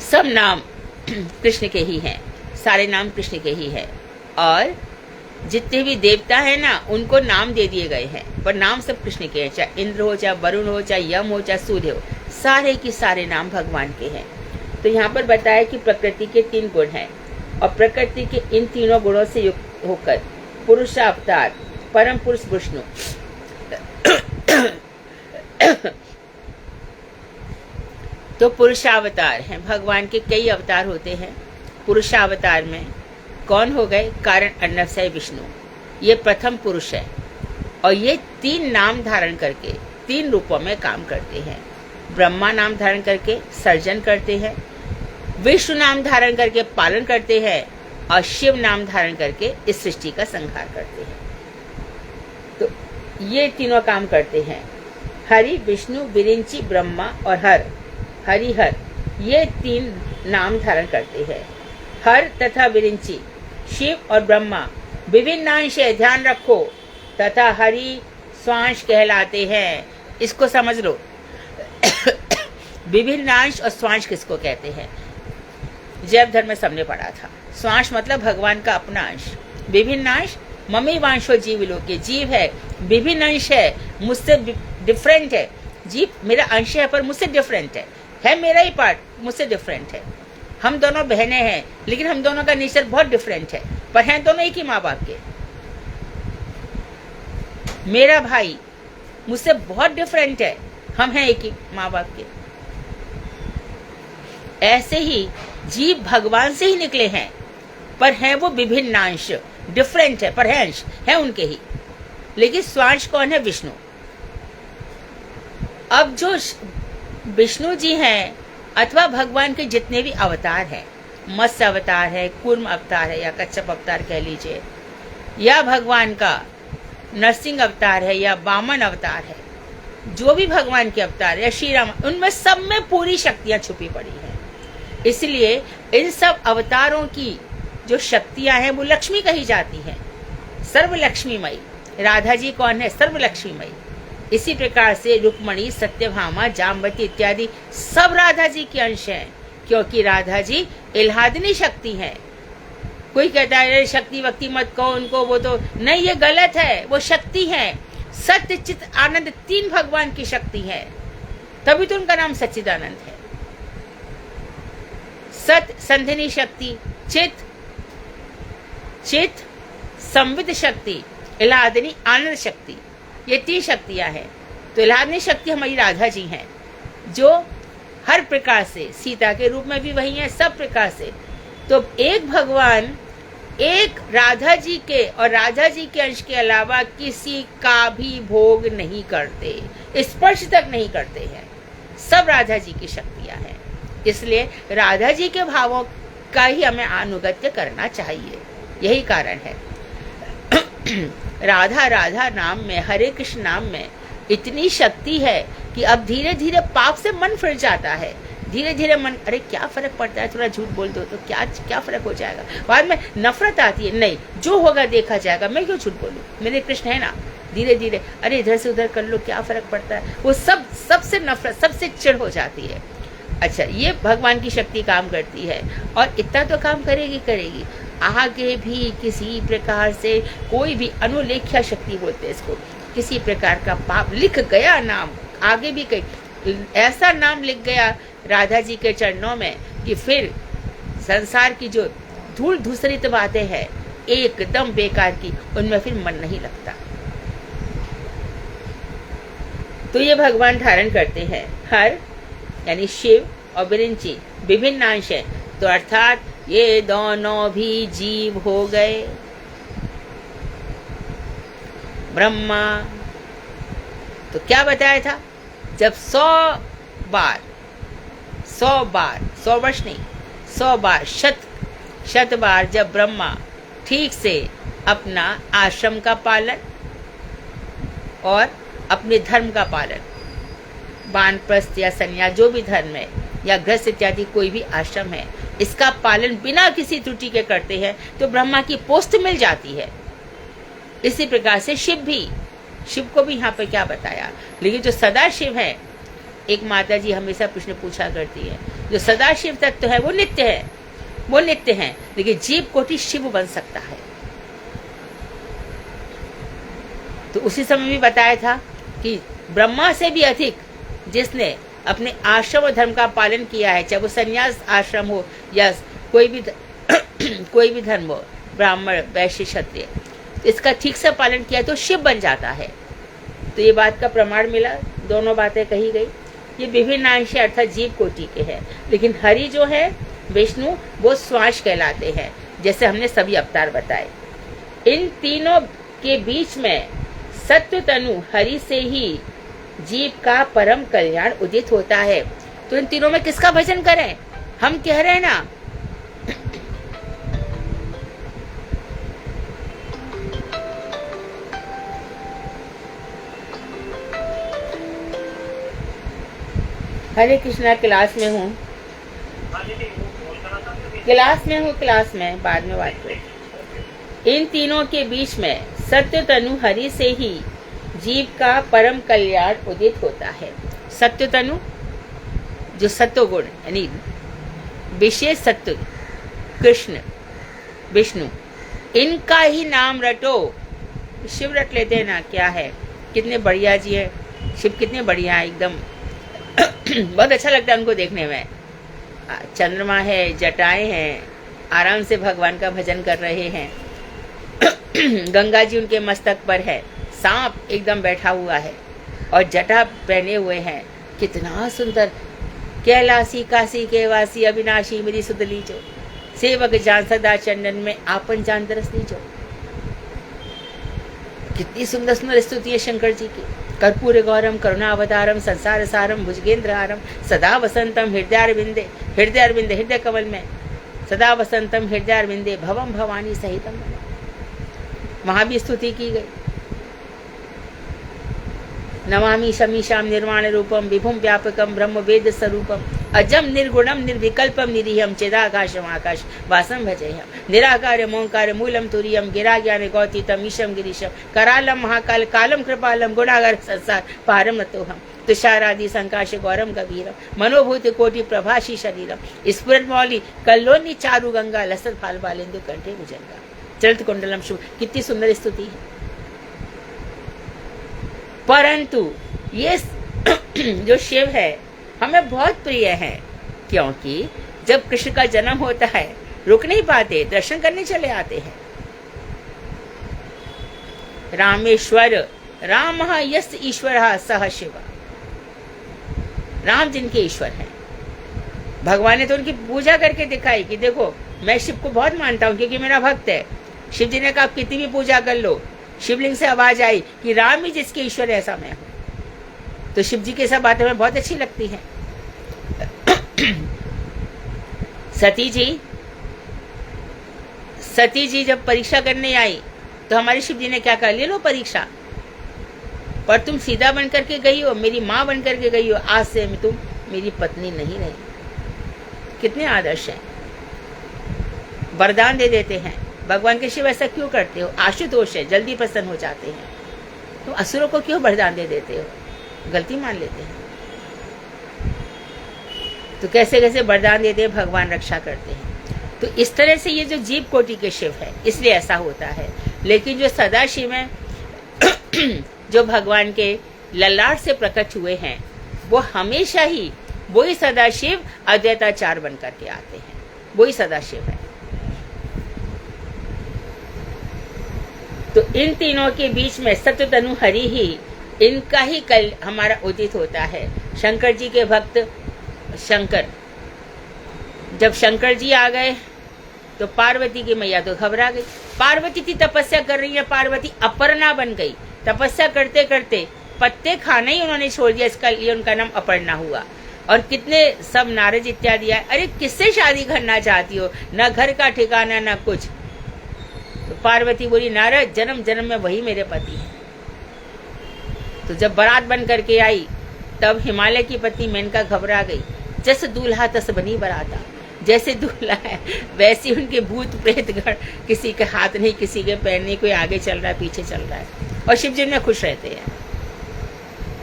सब नाम कृष्ण के ही हैं, सारे नाम कृष्ण के ही हैं। और जितने भी देवता हैं ना, उनको नाम दे दिए गए हैं, पर नाम सब कृष्ण के हैं। चाहे इंद्र हो, चाहे वरुण हो, चाहे यम हो, चाहे सूर्य हो, सारे के सारे नाम भगवान के हैं। तो यहाँ पर बताया कि प्रकृति के 3 गुण हैं, और प्रकृति के इन तीनों गुणों से युक्त होकर पुरुषावतार परम पुरुष विष्णु तो पुरुषावतार हैं। भगवान के कई अवतार होते हैं। पुरुषावतार में कौन हो गए? कारण अन्नवसय विष्णु, ये प्रथम पुरुष है। और ये 3 नाम धारण करके 3 रूपों में काम करते हैं। ब्रह्मा नाम धारण करके सर्जन करते हैं, विष्णु नाम धारण करके पालन करते हैं, और शिव नाम धारण करके इस सृष्टि का संहार करते हैं। तो ये तीनों काम करते हैं। हरि, विष्णु, विरिंची, ब्रह्मा और हर, हरिहर, ये 3 नाम धारण करते हैं। हर तथा विरिंची, शिव और ब्रह्मा विभिन्नांश है, ध्यान रखो, तथा हरि स्वांश कहलाते हैं। इसको समझ लो। विभिन्नांश और स्वांश किसको कहते हैं? जैव धर्म में सबने पढ़ा था। स्वांश मतलब भगवान का अपना अंश, विभिन्नांश मम्मी वांशो जीव लोके, जीव है, विभिन्न अंश है, मुझसे डिफरेंट है। जीव मेरा अंश है पर मुझसे डिफरेंट है मेरा ही पार्ट, मुझसे डिफरेंट है। हम दोनों बहनें हैं, लेकिन हम दोनों का नेचर बहुत डिफरेंट है, पर हैं दोनों एक ही माँ बाप के। मेरा भाई मुझसे बहुत डिफरेंट है, हम हैं एक ही माँ बाप के। ऐसे ही जीव भगवान से ही निकले हैं, पर हैं वो विभिन्नांश, डिफरेंट है, पर है अंश है उनके ही। लेकिन स्वांश कौन है? विष्णु। अब जो विष्णु जी हैं अथवा भगवान के जितने भी अवतार हैं, मत्स्य अवतार है, कूर्म अवतार है, या कच्छप अवतार कह लीजिए, या भगवान का नरसिंह अवतार है, या वामन अवतार है, जो भी भगवान के अवतार या श्री राम, उनमें सब में पूरी शक्तियां छुपी पड़ी हैं। इसलिए इन सब अवतारों की जो शक्तियां हैं वो लक्ष्मी कही जाती हैं, सर्वलक्ष्मीमयी। राधा जी कौन है? सर्वलक्ष्मीमयी। इसी प्रकार से रुक्मणी, सत्यभामा, जाम्बती इत्यादि सब राधा जी के अंश हैं, क्योंकि राधा जी इल्हादिनी शक्ति हैं। कोई कहता है शक्ति वक्ति मत कहो उनको, वो तो नहीं, ये गलत है। वो शक्ति है, सत्य चित आनंद 3 भगवान की शक्ति है। तभी तो उनका नाम सच्चिदानंद है। सत संधिनी शक्ति, चित चित संविद शक्ति, इलाहादिनी आनंद शक्ति, ये 3 शक्तियां हैं। तो इलाहादिनी शक्ति हमारी राधा जी हैं, जो हर प्रकार से सीता के रूप में भी वही है, सब प्रकार से। तो एक भगवान एक राधा जी के और राधा जी के अंश के अलावा किसी का भी भोग नहीं करते, स्पर्श तक नहीं करते हैं, सब राधा जी की शक्तियां हैं। इसलिए राधा जी के भावों का ही हमें अनुगत्य करना चाहिए, यही कारण है। राधा राधा नाम में, हरे कृष्ण नाम में इतनी शक्ति है कि अब धीरे धीरे पाप से मन फिर जाता है। धीरे धीरे मन, अरे क्या फर्क पड़ता है, थोड़ा झूठ बोल दो तो क्या फर्क हो जाएगा। बाद में नफरत आती है, नहीं जो होगा देखा जाएगा, मैं क्यों झूठ बोलूं, मेरे कृष्ण है ना। धीरे धीरे अरे इधर से उधर कर लो, क्या फर्क पड़ता है, वो सबसे नफरत, सबसे चिढ़ हो जाती है। अच्छा, ये भगवान की शक्ति काम करती है, और इतना तो काम करेगी। आगे भी किसी प्रकार से कोई भी अनुलेख्या शक्ति बोलते हैं इसको, किसी प्रकार का पाप लिख गया नाम, आगे भी कहीं ऐसा नाम लिख गया राधा जी के चरणों में कि फिर संसार की जो धूल धूसरित बातें हैं एकदम बेकार की, उनमें फिर मन नहीं लगता। तो ये भगवान धारण करते हैं। हर यानी शिव और विरिंची विभिन्न अंश है, तो अर्थात ये दोनों भी जीव हो गए। ब्रह्मा तो क्या बताया था, जब 100 वर्ष नहीं, 100 बार, शत बार जब ब्रह्मा ठीक से अपना आश्रम का पालन और अपने धर्म का पालन, वानप्रस्थ या संन्यास जो भी धर्म है या गृहस्थ इत्यादि कोई भी आश्रम है, इसका पालन बिना किसी त्रुटि के करते हैं तो ब्रह्मा की पोस्ट मिल जाती है। इसी प्रकार से शिव को भी यहाँ पे क्या बताया, लेकिन जो सदाशिव है, एक माता जी हमेशा प्रश्न पूछा करती है, जो सदाशिव तत्व है वो नित्य है, लेकिन जीव कोटि शिव बन सकता है। तो उसी समय भी बताया था कि ब्रह्मा से भी अधिक जिसने अपने आश्रम और धर्म का पालन किया है, चाहे वो संन्यास आश्रम हो या कोई भी धर्म हो, ब्राह्मण वैश्य क्षत्रिय, इसका ठीक से पालन किया तो शिव बन जाता है। तो ये बात का प्रमाण मिला, दोनों बातें कही गई। ये विभिन्न अंश अर्थात जीव कोटि के हैं, लेकिन हरि जो है विष्णु वो स्वांश कहलाते हैं, जैसे हमने सभी अवतार बताए। इन तीनों के बीच में सत्व तनु हरि से ही जीव का परम कल्याण उदित होता है। तो इन तीनों में किसका भजन करें, हम कह रहे हैं ना, हरे कृष्णा क्लास में हूँ, क्लास में बाद में बात करें। इन तीनों के बीच में सत्य तनु हरि से ही जीव का परम कल्याण उदित होता है। सत्य तनु जो सत्व गुण यानी विशेष सत्व, कृष्ण विष्णु, इनका ही नाम रटो। शिव रट लेते हैं ना, क्या है, कितने बढ़िया जी है शिव, कितने बढ़िया है एकदम बहुत अच्छा लगता है उनको देखने में। चंद्रमा है, जटाएं हैं, आराम से भगवान का भजन कर रहे हैं। गंगा जी उनके मस्तक पर है, सांप एकदम बैठा हुआ है और जटा पहने हुए हैं, कितना सुंदर। कैलासी काशी के वासी अविनाशी मेरी सुध लीजो, सेवक जान सदा चंदन में आपन जान दरस लीजो। कितनी सुंदर सुंदर स्तुति है शंकर जी की। कर्पूर गौरम करुणावतारम संसार सारम भुजगेंद्र हारम सदा वसंतम हृदयारविंदे, हृदय कमल में सदा वसंतम हृदयारविंदे भवम भवानी सहितम, वहां भी स्तुति की गई। नमामि शमीशाम निर्वाण रूपम विभुम व्यापकम ब्रह्म वेद स्वरूपम अजम निर्गुणम निर्विकल्पम निरीहम चिदाकाशम आकाश वासम भजेहम निराकार मोंकार मूलम तुरीयम गिरा ज्ञान गौतीतम ईशम गिरीशम करालम महाकाल कालम कृपालम गुणागर संसार पारम नतोहम तुषारादि संकाश गौरम गभीरम मनोभूत कोटि प्रभाषी शरीरम स्फुरन मौली कल्लोनी चारु गंगा लसत फाल बालेंदु कंठे भुजंगा चरित कुंडलम शुभ। कितनी सुंदर स्तुति है। परंतु ये जो शिव है हमें बहुत प्रिय है, क्योंकि जब कृष्ण का जन्म होता है रुक नहीं पाते, दर्शन करने चले आते हैं। रामेश्वर राम यस ईश्वर सह शिव, राम जिनके ईश्वर हैं। भगवान ने तो उनकी पूजा करके दिखाई कि देखो मैं शिव को बहुत मानता हूं क्योंकि मेरा भक्त है। शिव जी ने कहा आप कितनी भी पूजा कर लो, शिवलिंग से आवाज आई कि राम ही जिसके ईश्वर है ऐसा मैं हूं। तो शिव जी की सब बातें हमें बहुत अच्छी लगती हैं। सती जी जब परीक्षा करने आई तो हमारे शिव जी ने क्या कहा, ले लो परीक्षा, पर तुम सीधा बन करके गई हो, मेरी माँ बन करके गई हो, आज से तुम मेरी पत्नी नहीं रही। कितने आदर्श हैं, वरदान दे देते हैं। भगवान के शिव ऐसा क्यों करते हो, आशुतोष है, जल्दी प्रसन्न हो जाते हैं। तुम असुरों को क्यों वरदान दे देते हो, गलती मान लेते हैं। तो कैसे कैसे वरदान देते हैं, भगवान रक्षा करते हैं। तो इस तरह से ये जो जीव कोटि के शिव है इसलिए ऐसा होता है। लेकिन जो सदा शिव है जो भगवान के ललाट से प्रकट हुए हैं वो हमेशा ही वही सदाशिव अद्वैताचार बन करके आते हैं, वही सदाशिव है। तो इन तीनों के बीच में सत्यतनु हरि ही, इनका ही कल हमारा उदित होता है। शंकर जी के भक्त शंकर, जब शंकर जी आ गए तो पार्वती की मैया तो घबरा गई। पार्वती थी तपस्या कर रही है, पार्वती अपर्णा बन गई। तपस्या करते करते पत्ते खाना ही उन्होंने छोड़ दिया, इसका लिए उनका नाम अपर्णा हुआ। और कितने सब नारद इत्यादि आए, अरे किससे शादी करना चाहती हो, न घर का ठिकाना न कुछ। तो पार्वती बोली नारद जन्म जन्म में वही मेरे पति है। तो जब बारात बन करके आई तब हिमालय की पत्नी मेनका घबरा गई। जैसे दूल्हा तस बनी बराता, जैसे दूल्हा है वैसे उनके भूत प्रेत गण, किसी के हाथ नहीं किसी के पैर नहीं, कोई आगे चल रहा है पीछे चल रहा है, और शिव जी में खुश रहते हैं।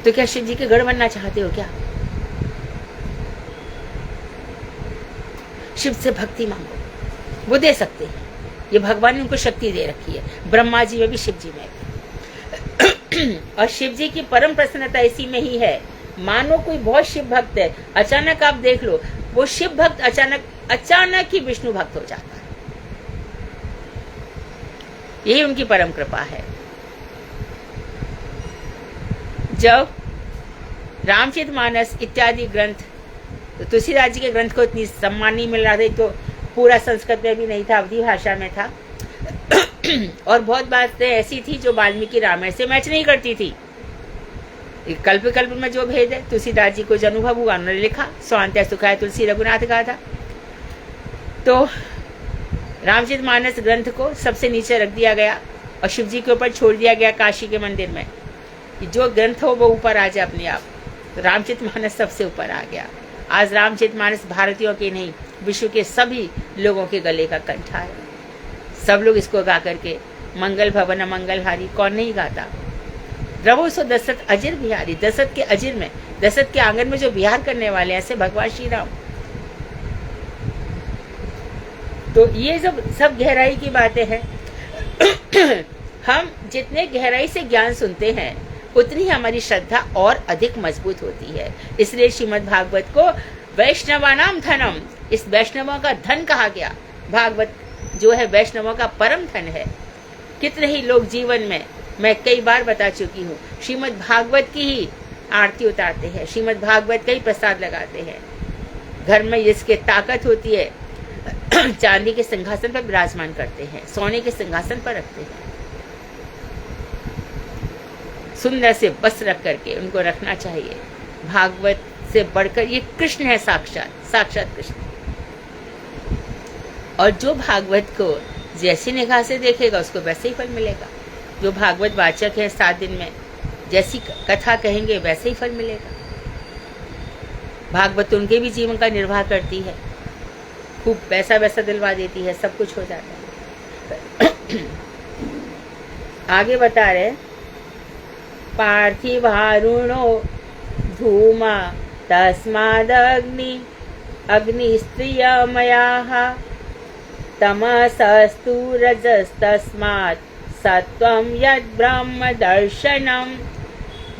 तो क्या शिव जी के गढ़ बनना चाहते हो क्या? शिव से भक्ति मांगो, वो दे सकते हैं। ये भगवान ने उनको शक्ति दे रखी है, ब्रह्मा जी में भी शिव जी में भी। और शिव जी की परम प्रसन्नता इसी में ही है। मानो कोई बहुत शिव भक्त है, अचानक आप देख लो वो शिव भक्त अचानक ही विष्णु भक्त हो जाता है। यही उनकी परम कृपा है। जब रामचरितमानस इत्यादि ग्रंथ, तो तुलसीदास जी के ग्रंथ को इतनी सम्मान नहीं मिल रहा था, तो पूरा संस्कृत में भी नहीं था, अवधी भाषा में था। और बहुत बातें ऐसी थी जो वाल्मीकि रामायण से मैच नहीं करती थी। कल्प कल्प में जो भेद है, तुलसीदास जी को जो अनुभव हुआ उन्होंने लिखा, स्वांत्य सुखाय तुलसी रघुनाथ गाथा। तो रामचरितमानस ग्रंथ को सबसे नीचे रख दिया गया और शिव जी के ऊपर छोड़ दिया गया काशी के मंदिर में, जो ग्रंथ हो वो ऊपर आ जाए अपने आप। तो रामचरितमानस सबसे ऊपर आ गया। आज रामचरितमानस भारतीयों के नहीं, विश्व के सभी लोगों के गले का कंठा है। सब लोग इसको गा करके मंगल भवन मंगलहारी, कौन नहीं गाता। रवो सो दशरथ अजिर बिहारी, दशरथ के अजिर में, दशरथ के आंगन में जो बिहार करने वाले ऐसे भगवान श्री राम। तो ये सब गहराई की बातें हैं। हम जितने गहराई से ज्ञान सुनते हैं उतनी ही हमारी श्रद्धा और अधिक मजबूत होती है। इसलिए श्रीमद् भागवत को वैष्णवानाम धनम, इस वैष्णवों का धन कहा गया। भागवत जो है वैष्णवों का परम धन है। कितने ही लोग जीवन में, मैं कई बार बता चुकी हूँ, श्रीमद् भागवत की ही आरती उतारते हैं, श्रीमद् भागवत का ही प्रसाद लगाते हैं। घर में जिसके ताकत होती है चांदी के सिंहासन पर विराजमान करते हैं, सोने के सिंहासन पर रखते हैं। सुंदर से वस्त्र रख करके उनको रखना चाहिए। भागवत से बढ़कर ये कृष्ण है, साक्षात कृष्ण। और जो भागवत को जैसी निगाह से देखेगा उसको वैसे ही फल मिलेगा। जो भागवत वाचक है 7 दिन में जैसी कथा कहेंगे वैसे ही फल मिलेगा। भागवत उनके भी जीवन का निर्वाह करती है, खूब पैसा वैसा दिलवा देती है, सब कुछ हो जाता है। आगे बता रहे, पार्थिवारुणो धूमा तस्मादग्नि अग्निस्त्रियमयाः तमसस्तु रजस्तस्मात् सत्वं यद् ब्रह्म दर्शनम।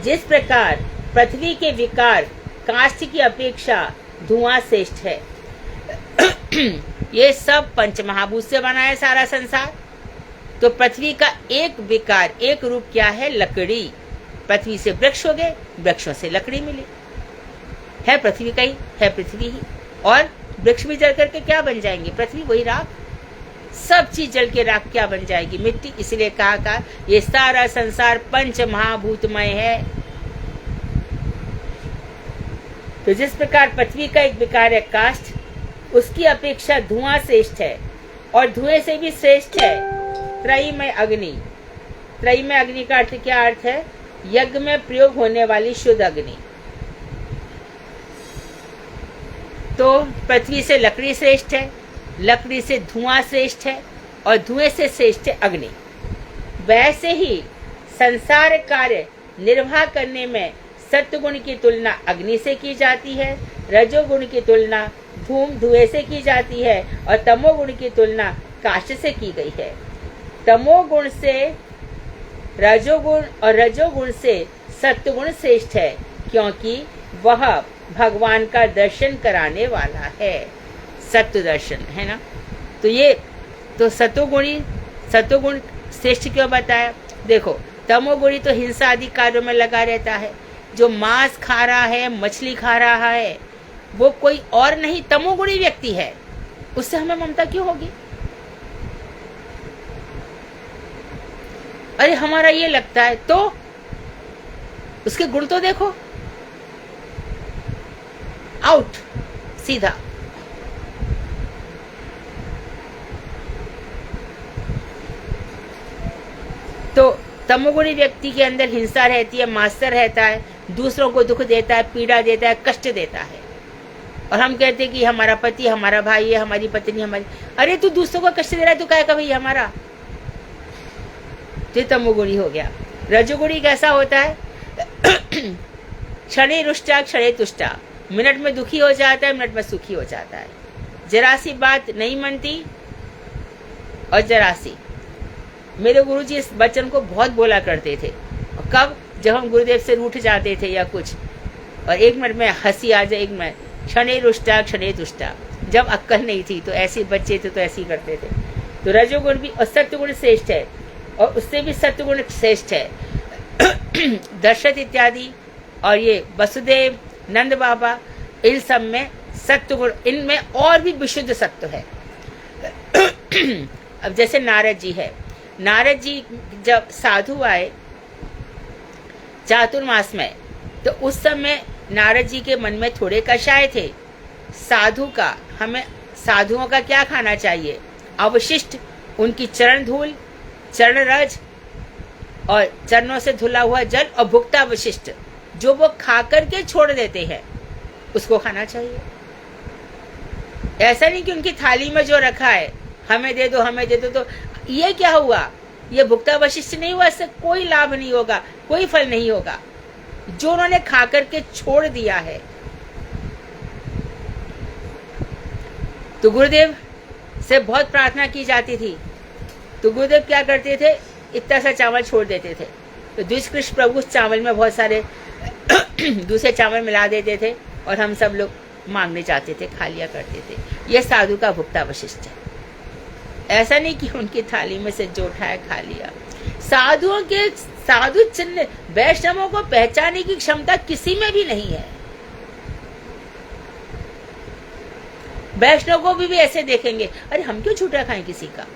जिस प्रकार पृथ्वी के विकार काष्ठ की अपेक्षा धुआं श्रेष्ठ है। ये सब पंचमहाभूत से बना है सारा संसार। तो पृथ्वी का एक विकार, एक रूप क्या है? लकड़ी। पृथ्वी से वृक्ष हो गए, वृक्षों से लकड़ी मिली, है पृथ्वी का ही, है पृथ्वी ही। और वृक्ष भी जल करके क्या बन जाएंगे? पृथ्वी, वही राख। सब चीज जल के राख क्या बन जाएगी? मिट्टी। इसलिए कहा ये सारा संसार पंच महाभूतमय है। तो जिस प्रकार पृथ्वी का एक विकार है काष्ठ, उसकी अपेक्षा धुआं श्रेष्ठ है, और धुएं से भी श्रेष्ठ है त्रयीमय अग्नि। त्रयीमय अग्नि का अर्थ क्या अर्थ है? यज्ञ में प्रयोग होने वाली शुद्ध अग्नि। तो पृथ्वी से लकड़ी श्रेष्ठ है, लकड़ी से धुआं श्रेष्ठ है, और धुएं से श्रेष्ठ है अग्नि। वैसे ही संसार कार्य निर्वाह करने में सत्वगुण की तुलना अग्नि से की जाती है, रजोगुण की तुलना धुएं से की जाती है, और तमोगुण की तुलना काष्ठ से की गई है। तमोगुण से रजोगुण और रजोगुण से सत्वगुण श्रेष्ठ है, क्योंकि वह भगवान का दर्शन कराने वाला है। सत्व दर्शन है ना। तो ये तो सत्वगुण श्रेष्ठ क्यों बताया? देखो, तमोगुणी तो हिंसा आदि कार्यों में लगा रहता है। जो मांस खा रहा है, मछली खा रहा है, वो कोई और नहीं, तमोगुणी व्यक्ति है। उससे हमें ममता क्यों होगी? अरे हमारा ये लगता है, तो उसके गुण तो देखो, आउट सीधा। तो तमोगुणी व्यक्ति के अंदर हिंसा रहती है, मात्सर्य रहता है, दूसरों को दुख देता है, पीड़ा देता है, कष्ट देता है। और हम कहते हैं कि हमारा पति, हमारा भाई है, हमारी पत्नी, हमारी। अरे तू दूसरों को कष्ट दे रहा है, तू क्या का भाई हमारा? तो तमोगुणी हो गया। रजोगुणी कैसा होता है? क्षणे रुष्टा क्षणे तुष्टा, मिनट में दुखी हो जाता है, मिनट में सुखी हो जाता है। जरा सी बात नहीं मानती, और जरा सी। मेरे गुरुजी इस वचन को बहुत बोला करते थे। कब? जब हम गुरुदेव से रूठ जाते थे या कुछ, और एक मिनट में हंसी आ जाए, एक मिनट, क्षणे रुष्टा क्षणे तुष्टा। जब अक्कल नहीं थी तो ऐसे बच्चे थे तो ऐसे ही करते थे। तो रजोगुण भी और सत्वगुण श्रेष्ठ है, और उससे भी सत्वगुण श्रेष्ठ है। दशरथ इत्यादि और ये वसुदेव, नंद बाबा, इन सब में सत्वगुण, इनमें और भी विशुद्ध सत्व है। अब जैसे नारद जी है, नारद जी जब साधु आए चातुर्मास में, तो उस समय नारद जी के मन में थोड़े कषाय थे। साधु का, हमें साधुओं का क्या खाना चाहिए? अवशिष्ट, उनकी चरण धूल, चरण रज और चरणों से धुला हुआ जल, और भुक्ता अवशिष्ट, जो वो खा करके छोड़ देते हैं, उसको खाना चाहिए। ऐसा नहीं कि उनकी थाली में जो रखा है हमें दे दो, हमें दे दो। तो ये क्या हुआ? ये भुक्ता वशिष्ठ नहीं हुआ। इससे कोई लाभ नहीं होगा, कोई फल नहीं होगा, जो उन्होंने खा करके छोड़ दिया है। तो गुरुदेव से बहुत प्रार्थना की जाती थी, तो गुरुदेव क्या करते थे? इतना सा चावल छोड़ देते थे। तो द्विजकृष्ण प्रभु उस चावल में बहुत सारे दूसरे चावल मिला देते थे, और हम सब लोग मांगने जाते थे, खा लिया करते थे। यह साधु का भुक्ता वशिष्ठ है। ऐसा नहीं कि उनकी थाली में से जो उठाया खा लिया। साधुओं के, साधु चिन्ह, वैष्णवों को पहचानने की क्षमता किसी में भी नहीं है। वैष्णव को भी ऐसे देखेंगे, अरे हम क्यों झूठा खाएं किसी का?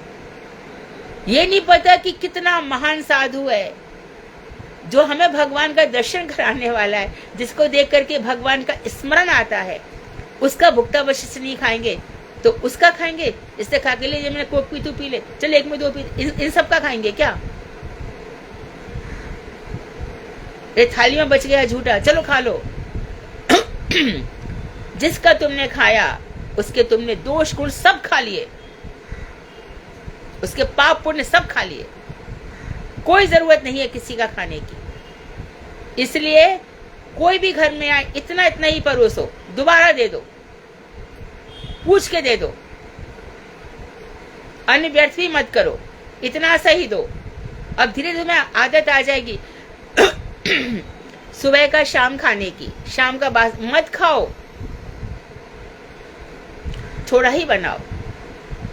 ये नहीं पता कि कितना महान साधु है, जो हमें भगवान का दर्शन कराने वाला है, जिसको देख करके भगवान का स्मरण आता है। उसका भुक्ता वशिष्ठ नहीं खाएंगे तो उसका खाएंगे। इससे खा के लिए मैंने कोक पी, तू पी ले, चल एक में दो पी, इन सब का खाएंगे क्या? ये थाली में बच गया झूठा, चलो खा लो। जिसका तुमने खाया उसके तुमने दोष गुण सब खा लिए, उसके पाप पुण्य सब खा लिए। कोई जरूरत नहीं है किसी का खाने की। इसलिए कोई भी घर में आए, इतना इतना ही परोसो, दोबारा दे दो, पूछ के दे दो, अन्न व्यर्थ भी मत करो, इतना सा ही दो। अब धीरे धीरे आदत आ जाएगी। सुबह का शाम खाने की, शाम का मत खाओ, थोड़ा ही बनाओ।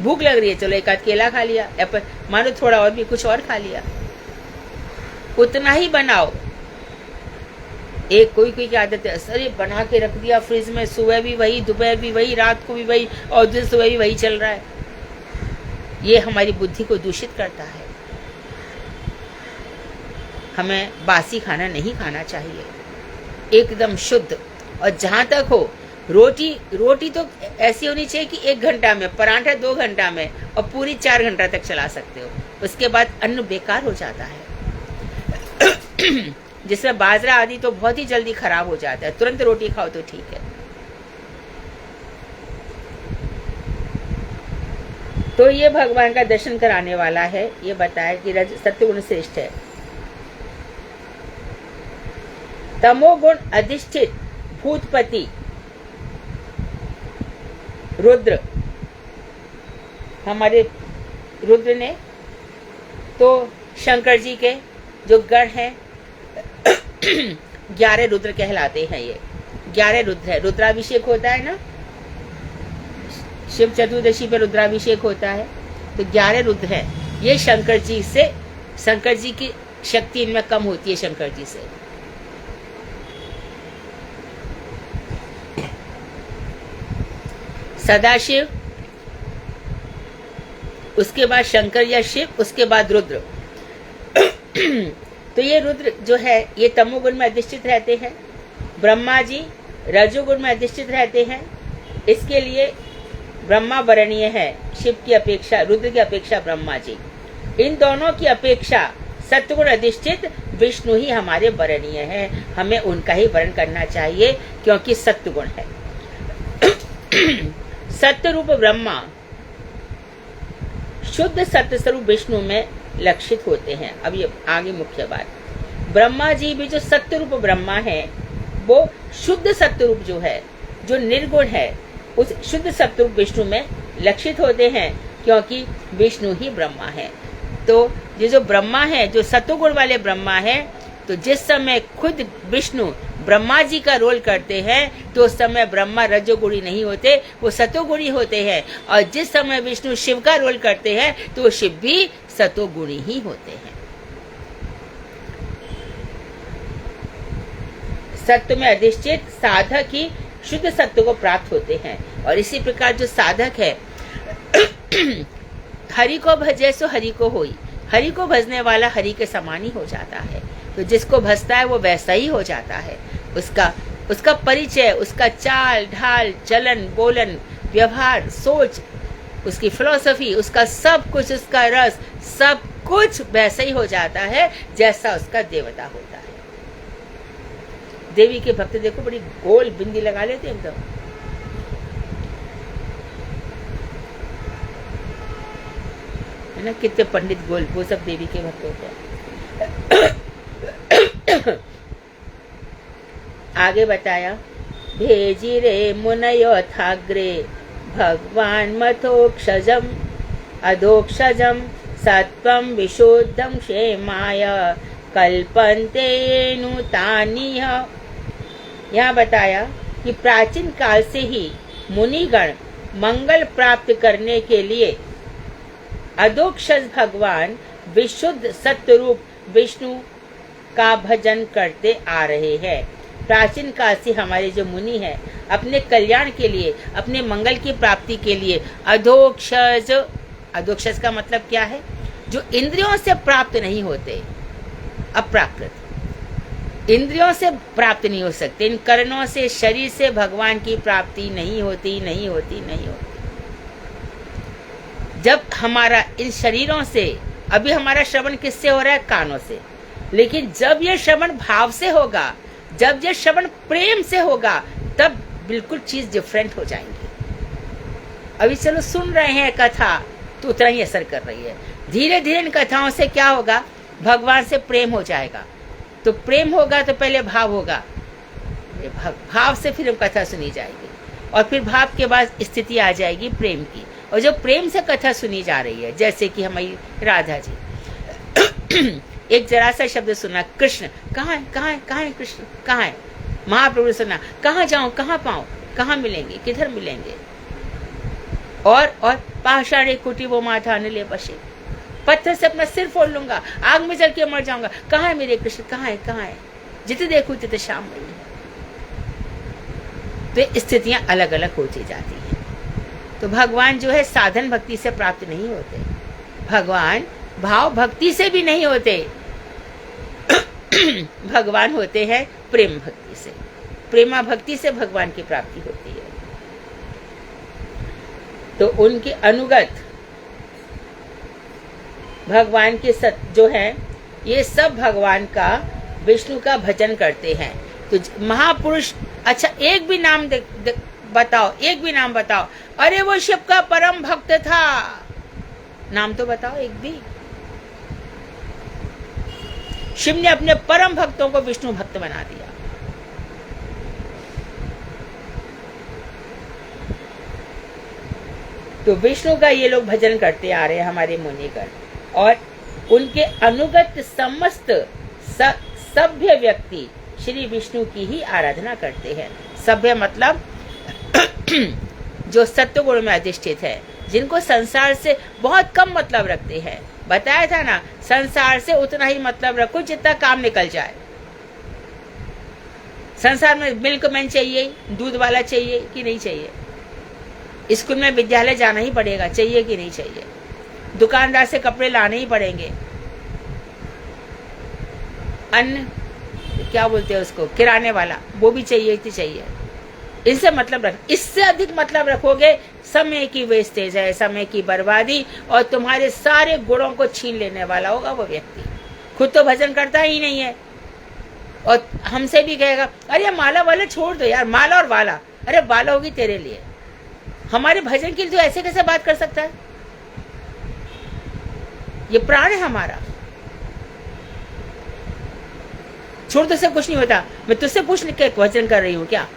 भूख लग रही है, चलो एक आध केला खा लिया, या फिर मानो थोड़ा और भी कुछ और खा लिया, उतना ही बनाओ। एक कोई की आदत है, अरे बना के रख दिया फ्रिज में, सुबह भी वही, दोपहर भी वही, रात को भी वही, और दिन सुबह भी वही चल रहा है। ये हमारी बुद्धि को दूषित करता है। हमें बासी खाना नहीं खाना चाहिए, एकदम शुद्ध। और जहां तक हो, रोटी तो ऐसी होनी चाहिए कि 1 घंटा में, पराठा 2 घंटा में, और पूरी 4 घंटा तक चला सकते हो। उसके बाद अन्न बेकार हो जाता है। जिसमें बाजरा आदि तो बहुत ही जल्दी खराब हो जाता है, तुरंत रोटी खाओ तो ठीक है। तो ये भगवान का दर्शन कराने वाला है। ये बताया कि सत्वगुण श्रेष्ठ है। तमोगुण अधिष्ठित भूतपति रुद्र, हमारे रुद्र ने तो शंकर जी के जो गण हैं 11 रुद्र कहलाते हैं। ये 11 रुद्र है। रुद्राभिषेक होता है ना, शिव चतुर्दशी पे रुद्राभिषेक होता है, तो 11 रुद्र है। ये शंकर जी की शक्ति इनमें कम होती है शंकर जी से। सदाशिव, उसके बाद शंकर या शिव, उसके बाद रुद्र। तो ये रुद्र जो है ये तमोगुण में अधिष्ठित रहते हैं। ब्रह्मा जी रजोगुण में अधिष्ठित रहते हैं। इसके लिए ब्रह्मा वरणीय है शिव की अपेक्षा, रुद्र की अपेक्षा ब्रह्मा जी। इन दोनों की अपेक्षा सत्वगुण अधिष्ठित विष्णु ही हमारे वरणीय है। हमें उनका ही वर्ण करना चाहिए क्योंकि सत्वगुण है। सत्य रूप ब्रह्मा शुद्ध सत्य स्वरूप विष्णु में लक्षित होते हैं। अब ये आगे मुख्य बात, ब्रह्मा जी भी जो सत्य रूप ब्रह्मा है वो शुद्ध सत्य रूप जो है, जो निर्गुण है, उस शुद्ध सत्य रूप विष्णु में लक्षित होते हैं क्योंकि विष्णु ही ब्रह्मा है। तो ये जो ब्रह्मा है, जो सत्वगुण वाले ब्रह्मा है, तो जिस समय खुद विष्णु ब्रह्मा जी का रोल करते हैं तो उस समय ब्रह्मा रजोगुणी नहीं होते, वो सतोगुणी होते हैं। और जिस समय विष्णु शिव का रोल करते हैं तो वो शिव भी सतोगुणी ही होते हैं। सत्व में अधिष्ठित साधक ही शुद्ध सत्व को प्राप्त होते हैं। और इसी प्रकार जो साधक है हरि को भजे सो हरि को होई, हरि को भजने वाला हरि के समान ही हो जाता है। तो जिसको भजता है वो वैसा ही हो जाता है। उसका परिचय, उसका चाल ढाल, चलन बोलन, व्यवहार, सोच, उसकी फिलॉसफी, उसका सब कुछ, उसका रस, सब कुछ वैसा ही हो जाता है जैसा उसका देवता होता है। देवी के भक्त देखो बड़ी गोल बिंदी लगा लेते हैं एकदम। है ना, कितने पंडित गोल, वो सब देवी के भक्त होते हैं। आगे बताया, भेजी रे मुनयोथाग्रे भगवान मथोक्षजम अधोक्षजम सत्वम विशुद्धम क्षेमाय कल्पन्ते नूतानिह। यहाँ बताया कि प्राचीन काल से ही मुनिगण मंगल प्राप्त करने के लिए अधोक्षज भगवान विशुद्ध सत्य रूप विष्णु का भजन करते आ रहे हैं। प्राचीन काल से हमारे जो मुनि हैं अपने कल्याण के लिए, अपने मंगल की प्राप्ति के लिए अधोक्षज, अधोक्षज का मतलब क्या है? जो इंद्रियों से प्राप्त नहीं होते, अप्राकृत इंद्रियों से प्राप्त नहीं हो सकते, इन कर्णों से, शरीर से भगवान की प्राप्ति नहीं होती। जब हमारा इन शरीरों से, अभी हमारा श्रवण किससे हो रहा है? कानों से। लेकिन जब ये श्रवण भाव से होगा, जब ये श्रवण प्रेम से होगा, तब बिल्कुल चीज डिफरेंट हो जाएंगी। अभी चलो सुन रहे हैं कथा तो उतना ही असर कर रही है। धीरे धीरे इन कथाओं से क्या होगा? भगवान से प्रेम हो जाएगा। तो प्रेम होगा तो पहले भाव होगा, भाव से फिर कथा सुनी जाएगी, और फिर भाव के बाद स्थिति आ जाएगी प्रेम की। और जो प्रेम से कथा सुनी जा रही है, जैसे कि हमारी राधा जी एक जरा सा शब्द सुना, कृष्ण कहाँ है, कहाँ है, कहाँ है कृष्ण, कहाँ है। महाप्रभु ने सुना, कहाँ जाऊं, कहाँ पाऊं, कहाँ मिलेंगे, किधर मिलेंगे। और पाषाणे कुटी वो माथा अनिले बसे, पत्थर से अपना सिर फोड़ लूंगा, आग में जल के मर जाऊंगा, कहाँ है मेरे कृष्ण, कहाँ है, कहाँ है। जितने देखूं तितने शाम नहीं है। तो स्थितियां अलग अलग होती जाती हैं। तो भगवान जो है साधन भक्ति से प्राप्त नहीं होते, भगवान भाव भक्ति से भी नहीं होते। भगवान होते हैं प्रेम भक्ति से, प्रेमा भक्ति से भगवान की प्राप्ति होती है। तो उनके अनुगत भगवान के जो हैं, ये सब भगवान का, विष्णु का भजन करते हैं। तो महापुरुष, अच्छा एक भी नाम बताओ, एक भी नाम बताओ। अरे वो शिव का परम भक्त था, नाम तो बताओ एक भी। शिव ने अपने परम भक्तों को विष्णु भक्त बना दिया। तो विष्णु का ये लोग भजन करते आ रहे हैं हमारे मुनिगण, और उनके अनुगत समस्त सभ्य व्यक्ति श्री विष्णु की ही आराधना करते हैं। सभ्य मतलब जो सत्व गुण में अधिष्ठित है, जिनको संसार से बहुत कम मतलब रखते हैं। बताया था ना, संसार से उतना ही मतलब रखो जितना काम निकल जाए। संसार में मिल्कमैन चाहिए, दूध वाला चाहिए कि नहीं चाहिए, स्कूल में विद्यालय जाना ही पड़ेगा, चाहिए कि नहीं चाहिए, दुकानदार से कपड़े लाने ही पड़ेंगे, अन्न क्या बोलते हैं उसको, किराने वाला, वो भी चाहिए कि चाहिए। इनसे मतलब रख, इससे अधिक मतलब रखोगे, समय की वेस्टेज है, समय की बर्बादी, और तुम्हारे सारे गुणों को छीन लेने वाला होगा वो व्यक्ति। खुद तो भजन करता ही नहीं है, और हमसे भी कहेगा अरे माला वाला छोड़ दो यार, माला और वाला, अरे वाला होगी तेरे लिए, हमारे भजन के लिए तो ऐसे कैसे बात कर सकता है। ये प्राण है हमारा, छोड़ दो, से कुछ नहीं होता। मैं तुझसे पूछने के भजन कर रही हूँ क्या,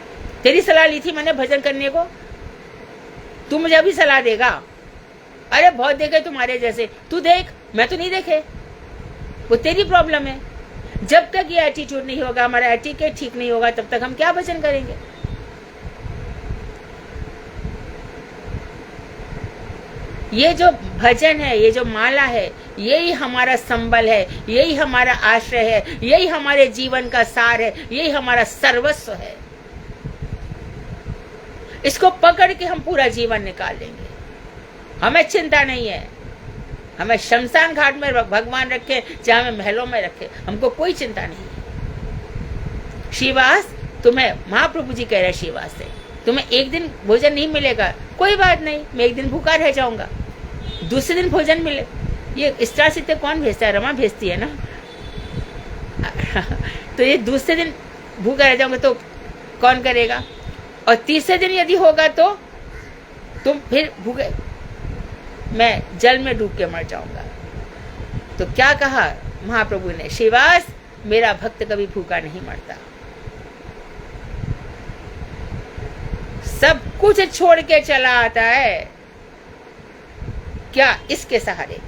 तेरी सलाह ली थी मैंने भजन करने को, तू मुझे अभी सलाह देगा। अरे बहुत देखे तुम्हारे जैसे, तू देख, मैं तो नहीं देखे, वो तेरी प्रॉब्लम है। जब तक ये एटीट्यूड नहीं होगा, हमारा एटिकेट ठीक नहीं होगा, तब तक हम क्या भजन करेंगे। ये जो भजन है, ये जो माला है, यही हमारा संबल है, यही हमारा आश्रय है, यही हमारे जीवन का सार है, यही हमारा सर्वस्व है। इसको पकड़ के हम पूरा जीवन निकाल लेंगे। हमें चिंता नहीं है, हमें शमशान घाट में भगवान रखे, चाहे हमें महलों में रखे, हमको कोई चिंता नहीं है। श्रीवास, तुम्हें महाप्रभु जी कह रहे श्रीवास से, तुम्हें एक दिन भोजन नहीं मिलेगा, कोई बात नहीं, मैं एक दिन भूखा रह जाऊंगा, दूसरे दिन भोजन मिले। ये स्टार सिक्के कौन भेजता है, रमा भेजती है ना। तो ये दूसरे दिन भूखा रह जाऊंगा तो कौन करेगा, और तीसरे दिन यदि होगा तो तुम फिर भूखे, मैं जल में डूब के मर जाऊंगा। तो क्या कहा महाप्रभु ने, श्रीवास मेरा भक्त कभी भूखा नहीं मरता, सब कुछ छोड़ के चला आता है। क्या इसके सहारे,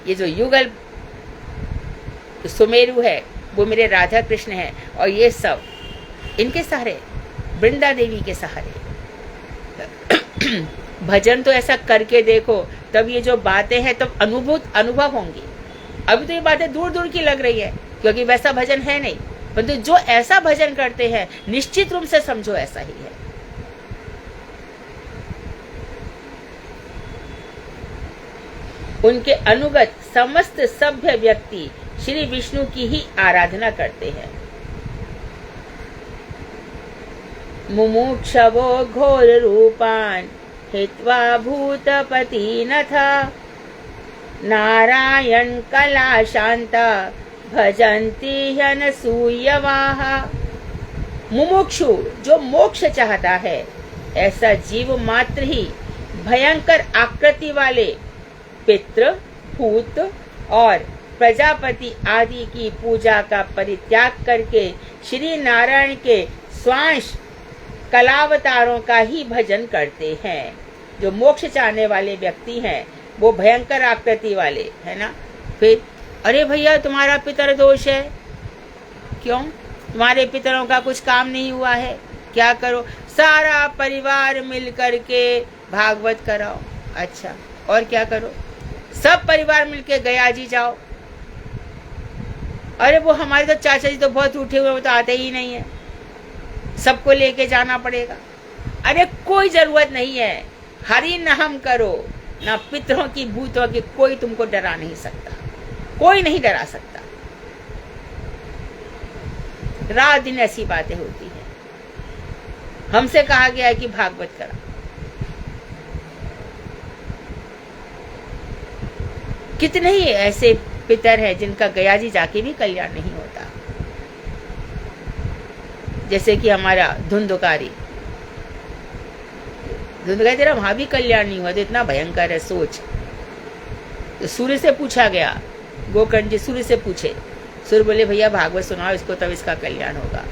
ये जो युगल सुमेरु है वो मेरे राधा कृष्ण है, और ये सब इनके सहारे, वृंदा देवी के सहारे। भजन तो ऐसा करके देखो, तब ये जो बातें हैं तब अनुभव होंगी। अभी तो ये बातें दूर दूर की लग रही है, क्योंकि वैसा भजन है नहीं, परंतु जो ऐसा भजन करते हैं निश्चित रूप से समझो ऐसा ही है। उनके अनुगत समस्त सभ्य व्यक्ति श्री विष्णु की ही आराधना करते हैं। मुमुक्षवो घोर रूपान हित्वा भूतपति नथा नारायण कला शांता भजन्ति ह्यनसूयवाः। मुमुक्षु जो मोक्ष चाहता है, ऐसा जीव मात्र ही भयंकर आकृति वाले पितृ, भूत और प्रजापति आदि की पूजा का परित्याग करके श्री नारायण के स्वांश कलावतारों का ही भजन करते हैं। जो मोक्ष चाहने वाले व्यक्ति हैं वो भयंकर आकृति वाले है ना। फिर अरे भैया तुम्हारा पितर दोष है। क्यों? तुम्हारे पितरों का कुछ काम नहीं हुआ है? क्या करो? सारा परिवार मिल करके भागवत कराओ। अच्छा, और क्या करो? सब परिवार मिलके गया जी जाओ। अरे वो हमारे तो चाचा जी तो बहुत उठे हुए, वो तो आते ही नहीं है, सबको लेके जाना पड़ेगा। अरे कोई जरूरत नहीं है, हरि नाम करो, ना पितरों की भूतों की कोई तुमको डरा नहीं सकता, कोई नहीं डरा सकता। रात दिन ऐसी बातें होती हैं। हमसे कहा गया है कि भागवत करा। कितने ही ऐसे पितर हैं जिनका गया जी जाके भी कल्याण नहीं होता। जैसे कि हमारा धुंधकारी तेरा वहां भी कल्याण नहीं हुआ, तो इतना भयंकर है सोच। तो सूर्य से पूछा गया, गोकर्ण जी सूर्य से पूछे, सूर्य बोले भैया भागवत सुनाओ इसको, तब इसका कल्याण होगा।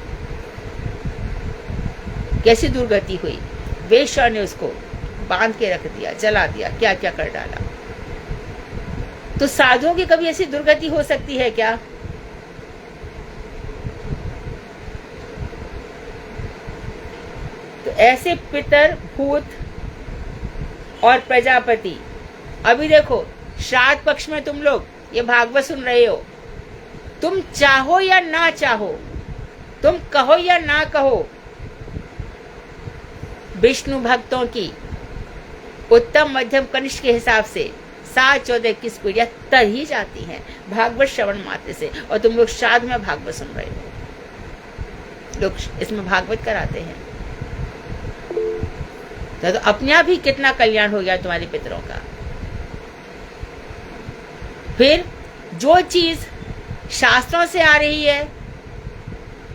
कैसी दुर्गति हुई, वेश्या ने उसको बांध के रख दिया, जला दिया, क्या क्या कर डाला। तो साधुओं की कभी ऐसी दुर्गति हो सकती है क्या? तो ऐसे पितर, भूत और प्रजापति। अभी देखो श्राद्ध पक्ष में तुम लोग ये भागवत सुन रहे हो, तुम चाहो या ना चाहो, तुम कहो या ना कहो, विष्णु भक्तों की उत्तम मध्यम कनिष्ठ के हिसाब से 7, 14, 21 पीढ़ियां तर ही जाती हैं भागवत श्रवण मात्र से। और तुम लोग श्राद्ध में भागवत सुन रहे हो, लोग इसमें भागवत कराते हैं। तो अपने आप ही कितना कल्याण हो गया तुम्हारे पितरों का। फिर जो चीज शास्त्रों से आ रही है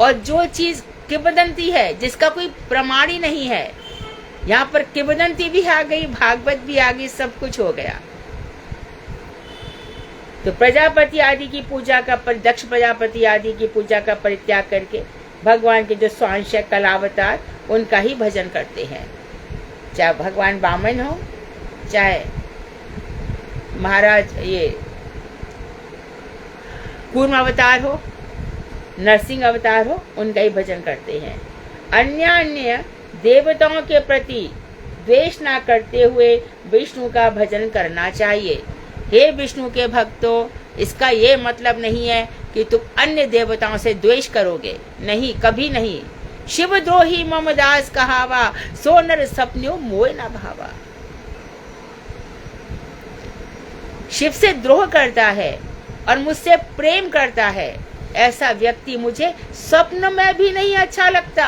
और जो चीज किंवदंती है, जिसका कोई प्रमाण ही नहीं है, यहाँ पर किंवदंती भी आ गई, भागवत भी आ गई, सब कुछ हो गया। तो प्रजापति आदि की पूजा का दक्ष प्रजापति आदि की पूजा का परित्याग करके भगवान के जो स्वांश है कलावतार, उनका ही भजन करते हैं। चाहे भगवान वामन हो, चाहे महाराज ये कूर्म अवतार हो, नरसिंह अवतार हो, उनका ही भजन करते हैं। अन्य देवताओं के प्रति द्वेष ना करते हुए विष्णु का भजन करना चाहिए। हे विष्णु के भक्तों, इसका ये मतलब नहीं है कि तुम अन्य देवताओं से द्वेष करोगे, नहीं, कभी नहीं। शिव द्रोही मम दास कहावा, सो नर सपन्यो मोय न भावा। शिव से द्रोह करता है और मुझसे प्रेम करता है, ऐसा व्यक्ति मुझे स्वप्न में भी नहीं अच्छा लगता।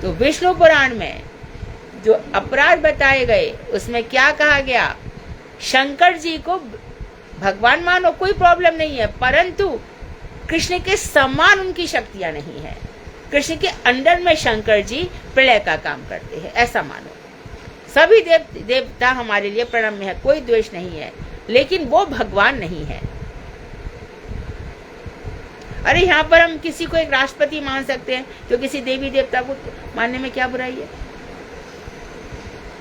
तो विष्णु पुराण में जो अपराध बताए गए, उसमें क्या कहा गया? शंकर जी को भगवान मानो, कोई प्रॉब्लम नहीं है, परंतु कृष्ण के समान उनकी शक्तियां नहीं है। कृष्ण के अंडर में शंकर जी प्रलय का काम करते हैं, ऐसा मानो। सभी देवता हमारे लिए प्रणम्य है, कोई द्वेष नहीं है, लेकिन वो भगवान नहीं है। अरे यहाँ पर हम किसी को एक राष्ट्रपति मान सकते हैं, तो किसी देवी देवता को मानने में क्या बुराई है?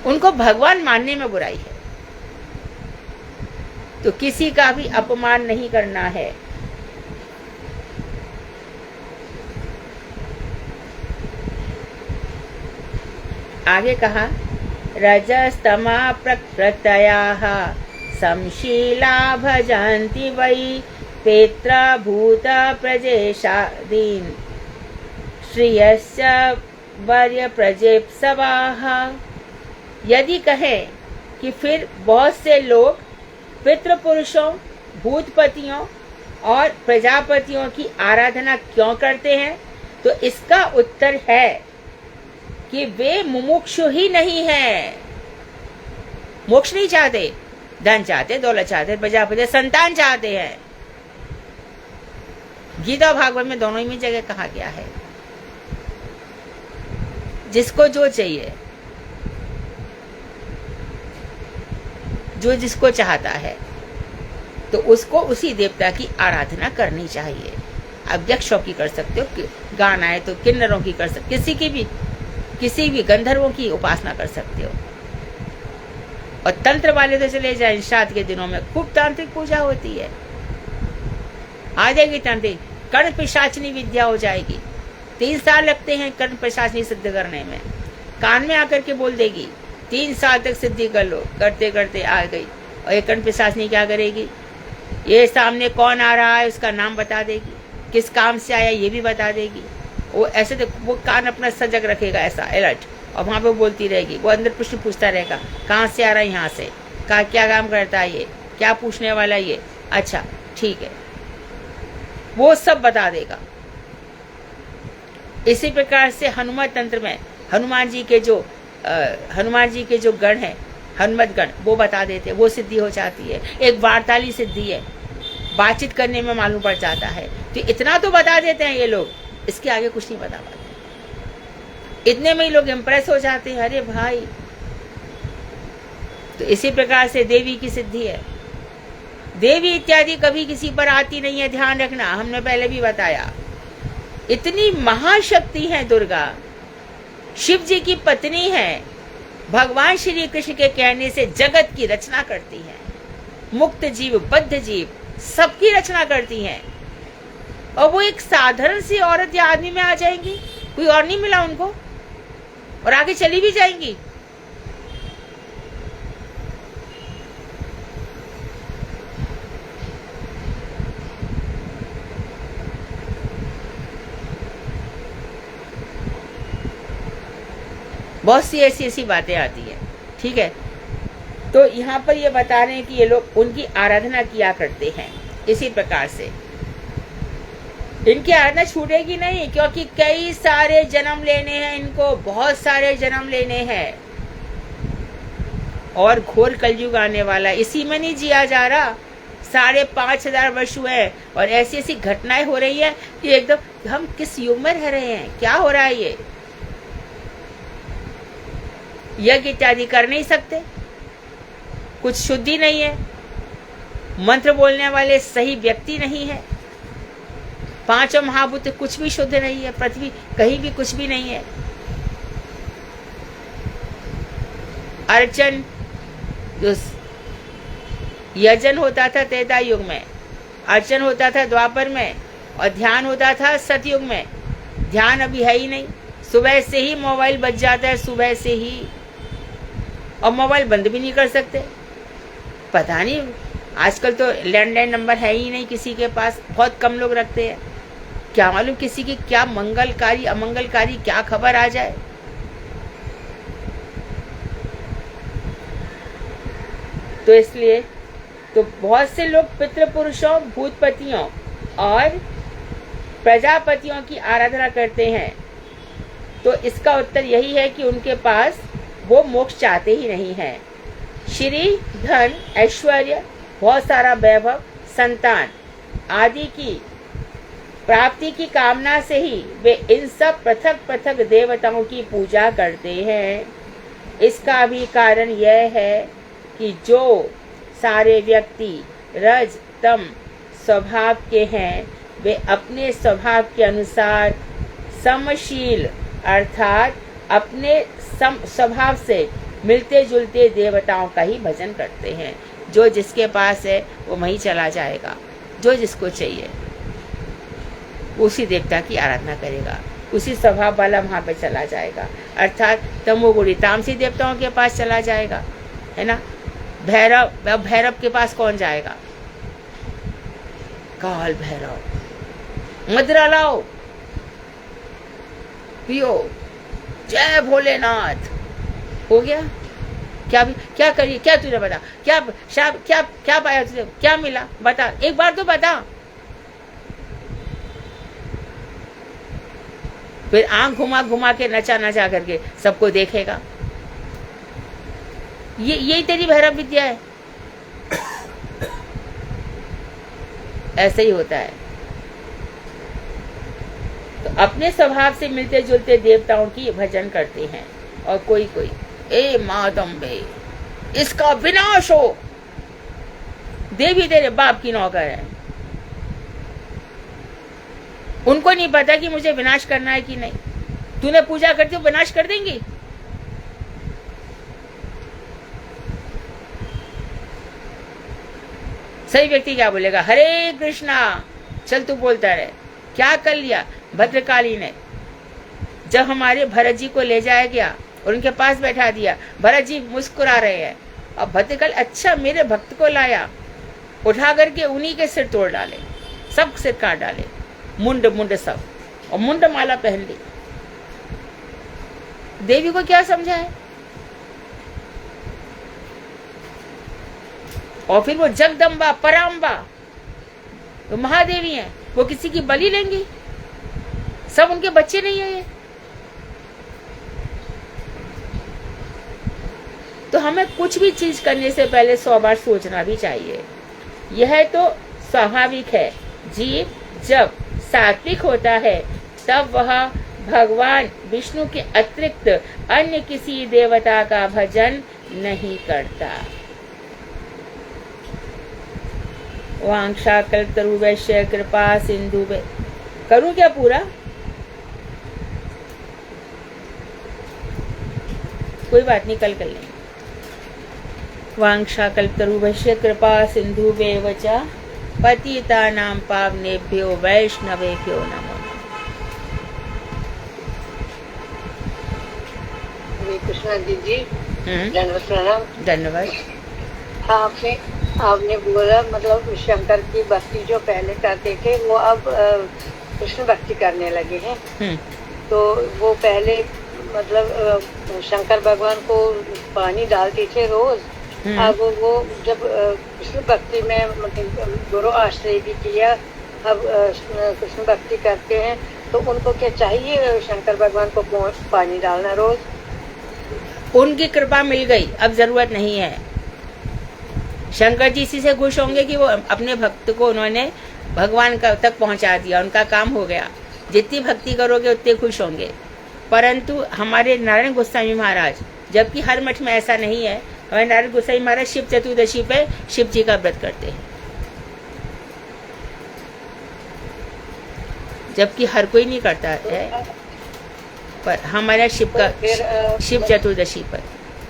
उनको भगवान मानने में बुराई है। तो किसी का भी अपमान नहीं करना है। आगे कहा, रजस्तमा प्रकृतयाः संशीला भजन्ति वै पेत्रा भूत प्रजेशादीन् श्रियस्य वर्य प्रजेप्सवाः। यदि कहें कि फिर बहुत से लोग पितृपुरुषों, भूतपतियों और प्रजापतियों की आराधना क्यों करते हैं, तो इसका उत्तर है कि वे मुमुक्षु ही नहीं है। मोक्ष नहीं चाहते, धन चाहते, दौलत चाहते, प्रजापति संतान चाहते हैं। गीता भागवत में दोनों ही में जगह कहा गया है, जिसको जो चाहिए, जो जिसको चाहता है, तो उसको उसी देवता की आराधना करनी चाहिए। आप यक्षों की कर सकते हो, गाना है तो किन्नरों की कर सकते, किसी भी गंधर्वों की उपासना कर सकते हो। और तंत्र वाले तो चले जाए, श्राद्ध के दिनों में खूब तांत्रिक पूजा होती है, आ जाएगी तांत्रिक, कर्ण पिशाचनी विद्या हो जाएगी। 3 साल लगते हैं कर्ण पिशाचनी सिद्ध करने में, कान में आकर के बोल देगी 3 साल तक सिद्धि कर लो, करते करते आ गई। और ये कर्ण पिशाचनी क्या करेगी, ये सामने कौन आ रहा है उसका नाम बता देगी, किस काम से आया ये भी बता देगी। वो ऐसे तो वो कान अपना सजग रखेगा ऐसा अलर्ट, और वहां पे बोलती रहेगी। वो अंदर प्रश्न पूछता रहेगा, कहाँ से आ रहा है, यहाँ से, क्या काम करता है ये, क्या पूछने वाला ये, अच्छा ठीक है, वो सब बता देगा। इसी प्रकार से हनुमान तंत्र में हनुमान जी के जो गण है, हनुमत गण, वो बता देते, वो सिद्धि हो जाती है। एक वार्ताली सिद्धि है, बातचीत करने में मालूम पड़ जाता है। तो इतना तो बता देते हैं ये लोग, इसके आगे कुछ नहीं बता पाते। इतने में ही लोग इम्प्रेस हो जाते हैं, अरे भाई। तो इसी प्रकार से देवी की सिद्धि है। देवी इत्यादि कभी किसी पर आती नहीं है, ध्यान रखना, हमने पहले भी बताया। इतनी महाशक्ति है दुर्गा, शिव जी की पत्नी है, भगवान श्री कृष्ण के कहने से जगत की रचना करती है, मुक्त जीव बद्ध जीव सबकी रचना करती हैं। और वो एक साधारण सी औरत या आदमी में आ जाएंगी, कोई और नहीं मिला उनको, और आगे चली भी जाएंगी। बहुत सी ऐसी बातें आती है, ठीक है। तो यहाँ पर ये बता रहे हैं कि ये लोग उनकी आराधना किया करते हैं। इसी प्रकार से इनकी आराधना छूटेगी नहीं, क्योंकि कई सारे जन्म लेने हैं इनको, बहुत सारे जन्म लेने हैं, और घोर कलयुग आने वाला, इसी में नहीं जिया जा रहा। 5,500 वर्ष हुए हैं और ऐसी ऐसी घटनाएं हो रही है कि एकदम हम किस युग में रह रहे हैं, क्या हो रहा है। ये यज्ञ इत्यादि कर नहीं सकते, कुछ शुद्धि नहीं है, मंत्र बोलने वाले सही व्यक्ति नहीं है, 5 महाभूत कुछ भी शुद्ध नहीं है, पृथ्वी कहीं भी कुछ भी नहीं है। अर्चन जो यजन होता था त्रेता युग में, अर्चन होता था द्वापर में, और ध्यान होता था सतयुग में। ध्यान अभी है ही नहीं, सुबह से ही मोबाइल बज जाता है, सुबह से ही, और मोबाइल बंद भी नहीं कर सकते। पता नहीं, आजकल तो लैंडलाइन नंबर है ही नहीं किसी के पास, बहुत कम लोग रखते हैं। क्या मालूम किसी की क्या मंगलकारी अमंगलकारी क्या खबर आ जाए। तो इसलिए तो बहुत से लोग पितृपुरुषों, भूतपतियों और प्रजापतियों की आराधना करते हैं। तो इसका उत्तर यही है कि उनके पास वो मोक्ष चाहते ही नहीं है। श्री, धन, ऐश्वर्य, बहुत सारा वैभव, संतान आदि की प्राप्ति की कामना से ही वे इन सब पृथक पृथक देवताओं की पूजा करते हैं। इसका भी कारण यह है कि जो सारे व्यक्ति रज तम स्वभाव के हैं, वे अपने स्वभाव के अनुसार समशील अर्थात अपने स्वभाव से मिलते जुलते देवताओं का ही भजन करते हैं। जो जिसके पास है वो वहीं चला जाएगा, जो जिसको चाहिए उसी देवता की आराधना करेगा, उसी स्वभाव वाला वहां पे चला जाएगा। अर्थात तमोगुणी तामसी देवताओं के पास चला जाएगा, है ना। भैरव के पास कौन जाएगा, काल भैरव, मदिरा लाओ पियो, जय भोलेनाथ, हो गया। क्या करिए, क्या तुझे बता, क्या पाया तुझे, क्या मिला, बता, एक बार तो बता। फिर आंख घुमा घुमा के नचा करके सबको देखेगा। यही तेरी भैरव विद्या है। ऐसे ही होता है। तो अपने स्वभाव से मिलते जुलते देवताओं की भजन करते हैं। और कोई ए मादम्बे, इसका विनाश हो, देवी तेरे बाप की नौकर है। उनको नहीं पता कि मुझे विनाश करना है कि नहीं। तूने पूजा करती हो, विनाश कर देंगी। सही व्यक्ति क्या बोलेगा? हरे कृष्णा, चल तू बोलता रहे। क्या कर लिया भद्रकाली ने? जब हमारे भरत जी को ले जाया गया और उनके पास बैठा दिया, भरत जी मुस्कुरा रहे हैं और भद्रकाली, अच्छा मेरे भक्त को लाया, उठा करके उन्हीं के सिर तोड़ डाले, सब सिर काट डाले, मुंड मुंड सब, और मुंड माला पहन ली। देवी को क्या समझा है? और फिर वो जगदम्बा पराम्बा, वो महादेवी हैं, वो किसी की बलि लेंगी? सब उनके बच्चे नहीं है ये? तो हमें कुछ भी चीज करने से पहले 100 बार सोचना भी चाहिए। यह तो स्वाभाविक है, जीव जब सात्विक होता है तब वह भगवान विष्णु के अतिरिक्त अन्य किसी देवता का भजन नहीं करता। वांछा कल्पतरुवैश्य कृपा सिंधु, करूं क्या पूरा? कोई बात नहीं, कल कर लेंगे। वांछा कल्पतरुवैश्य कृपा सिंधु च पतितानां पावनेभ्यो वैष्णवेभ्यो नमो। कृष्णा दीदी धन्यवाद, प्रणाम। धन्यवाद। आपने बोला मतलब शंकर की भक्ति जो पहले करते थे वो अब कृष्ण भक्ति करने लगे हैं। तो वो पहले मतलब शंकर भगवान को पानी डालते थे रोज, अब वो जब कृष्ण भक्ति में मतलब गुरु आश्रय भी किया, अब कृष्ण भक्ति करते हैं, तो उनको क्या चाहिए शंकर भगवान को पानी डालना रोज? उनकी कृपा मिल गई, अब जरूरत नहीं है। शंकर जी इसी से खुश होंगे कि वो अपने भक्त को उन्होंने भगवान का तक पहुंचा दिया, उनका काम हो गया। जितनी भक्ति करोगे उतने खुश होंगे। परंतु हमारे नारायण गोस्वामी महाराज, जबकि हर मठ में ऐसा नहीं है, हमारे नारायण गोस्वामी महाराज शिव चतुर्दशी पे शिव जी का व्रत करते हैं, जबकि हर कोई नहीं करता है, पर हमारा शिव का शिव चतुर्दशी पर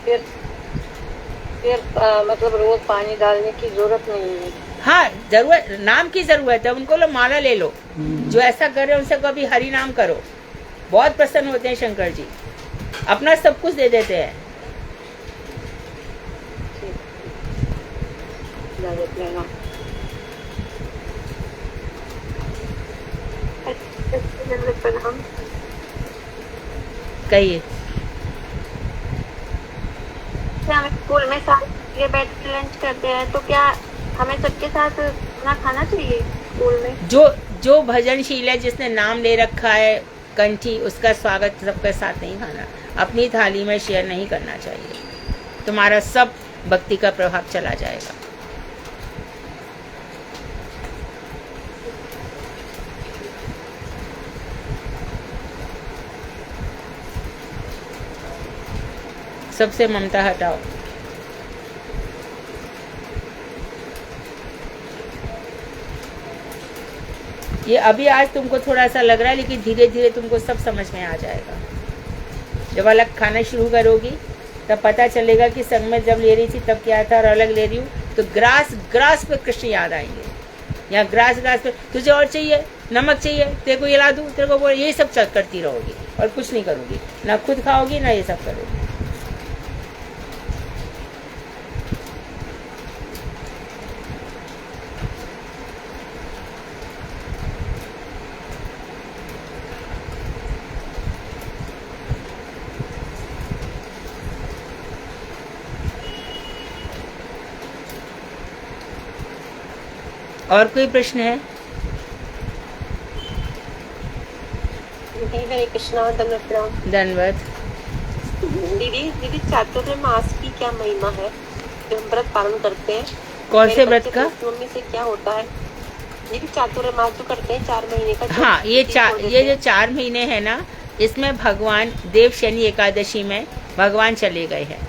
फिर मतलब रोज पानी डालने की जरूरत नहीं है। हाँ, जरूरत, नाम की जरूरत है। उनको लो माला ले लो, जो ऐसा कर रहे हैं उनसे कभी हरि नाम करो, बहुत प्रसन्न होते हैं शंकर जी, अपना सब कुछ दे देते हैं। कहिए। हम स्कूल में सारे बैठ के लंच करते हैं, तो क्या हमें सबके साथ खाना खाना चाहिए स्कूल में? जो भजनशील है, जिसने नाम ले रखा है कंठी, उसका स्वागत सबके साथ नहीं खाना, अपनी थाली में शेयर नहीं करना चाहिए। तुम्हारा सब भक्ति का प्रभाव चला जाएगा। सबसे ममता हटाओ। ये अभी आज तुमको थोड़ा सा लग रहा है, लेकिन धीरे धीरे तुमको सब समझ में आ जाएगा। जब अलग खाना शुरू करोगी तब पता चलेगा कि संग में जब ले रही थी तब क्या था और अलग ले रही हूँ, तो ग्रास पे कृष्ण याद आएंगे। या ग्रास पे तुझे और चाहिए, नमक चाहिए, तेरे को ये ला दूँ, तेरे को बोल, यही सब करती रहोगी और कुछ नहीं करोगी, ना खुद खाओगी ना ये सब करोगी। और कोई प्रश्न है? हरे कृष्णा, धन्यवाद। दीदी चातुर्मास की क्या महिमा है जो हम व्रत पालन करते हैं? कौन से व्रत का? मम्मी से क्या होता है दीदी? चातुर्मास जो करते हैं 4 महीने का। हाँ, ये जो 4 महीने है ना, इसमें भगवान देव शनि एकादशी में भगवान चले गए हैं।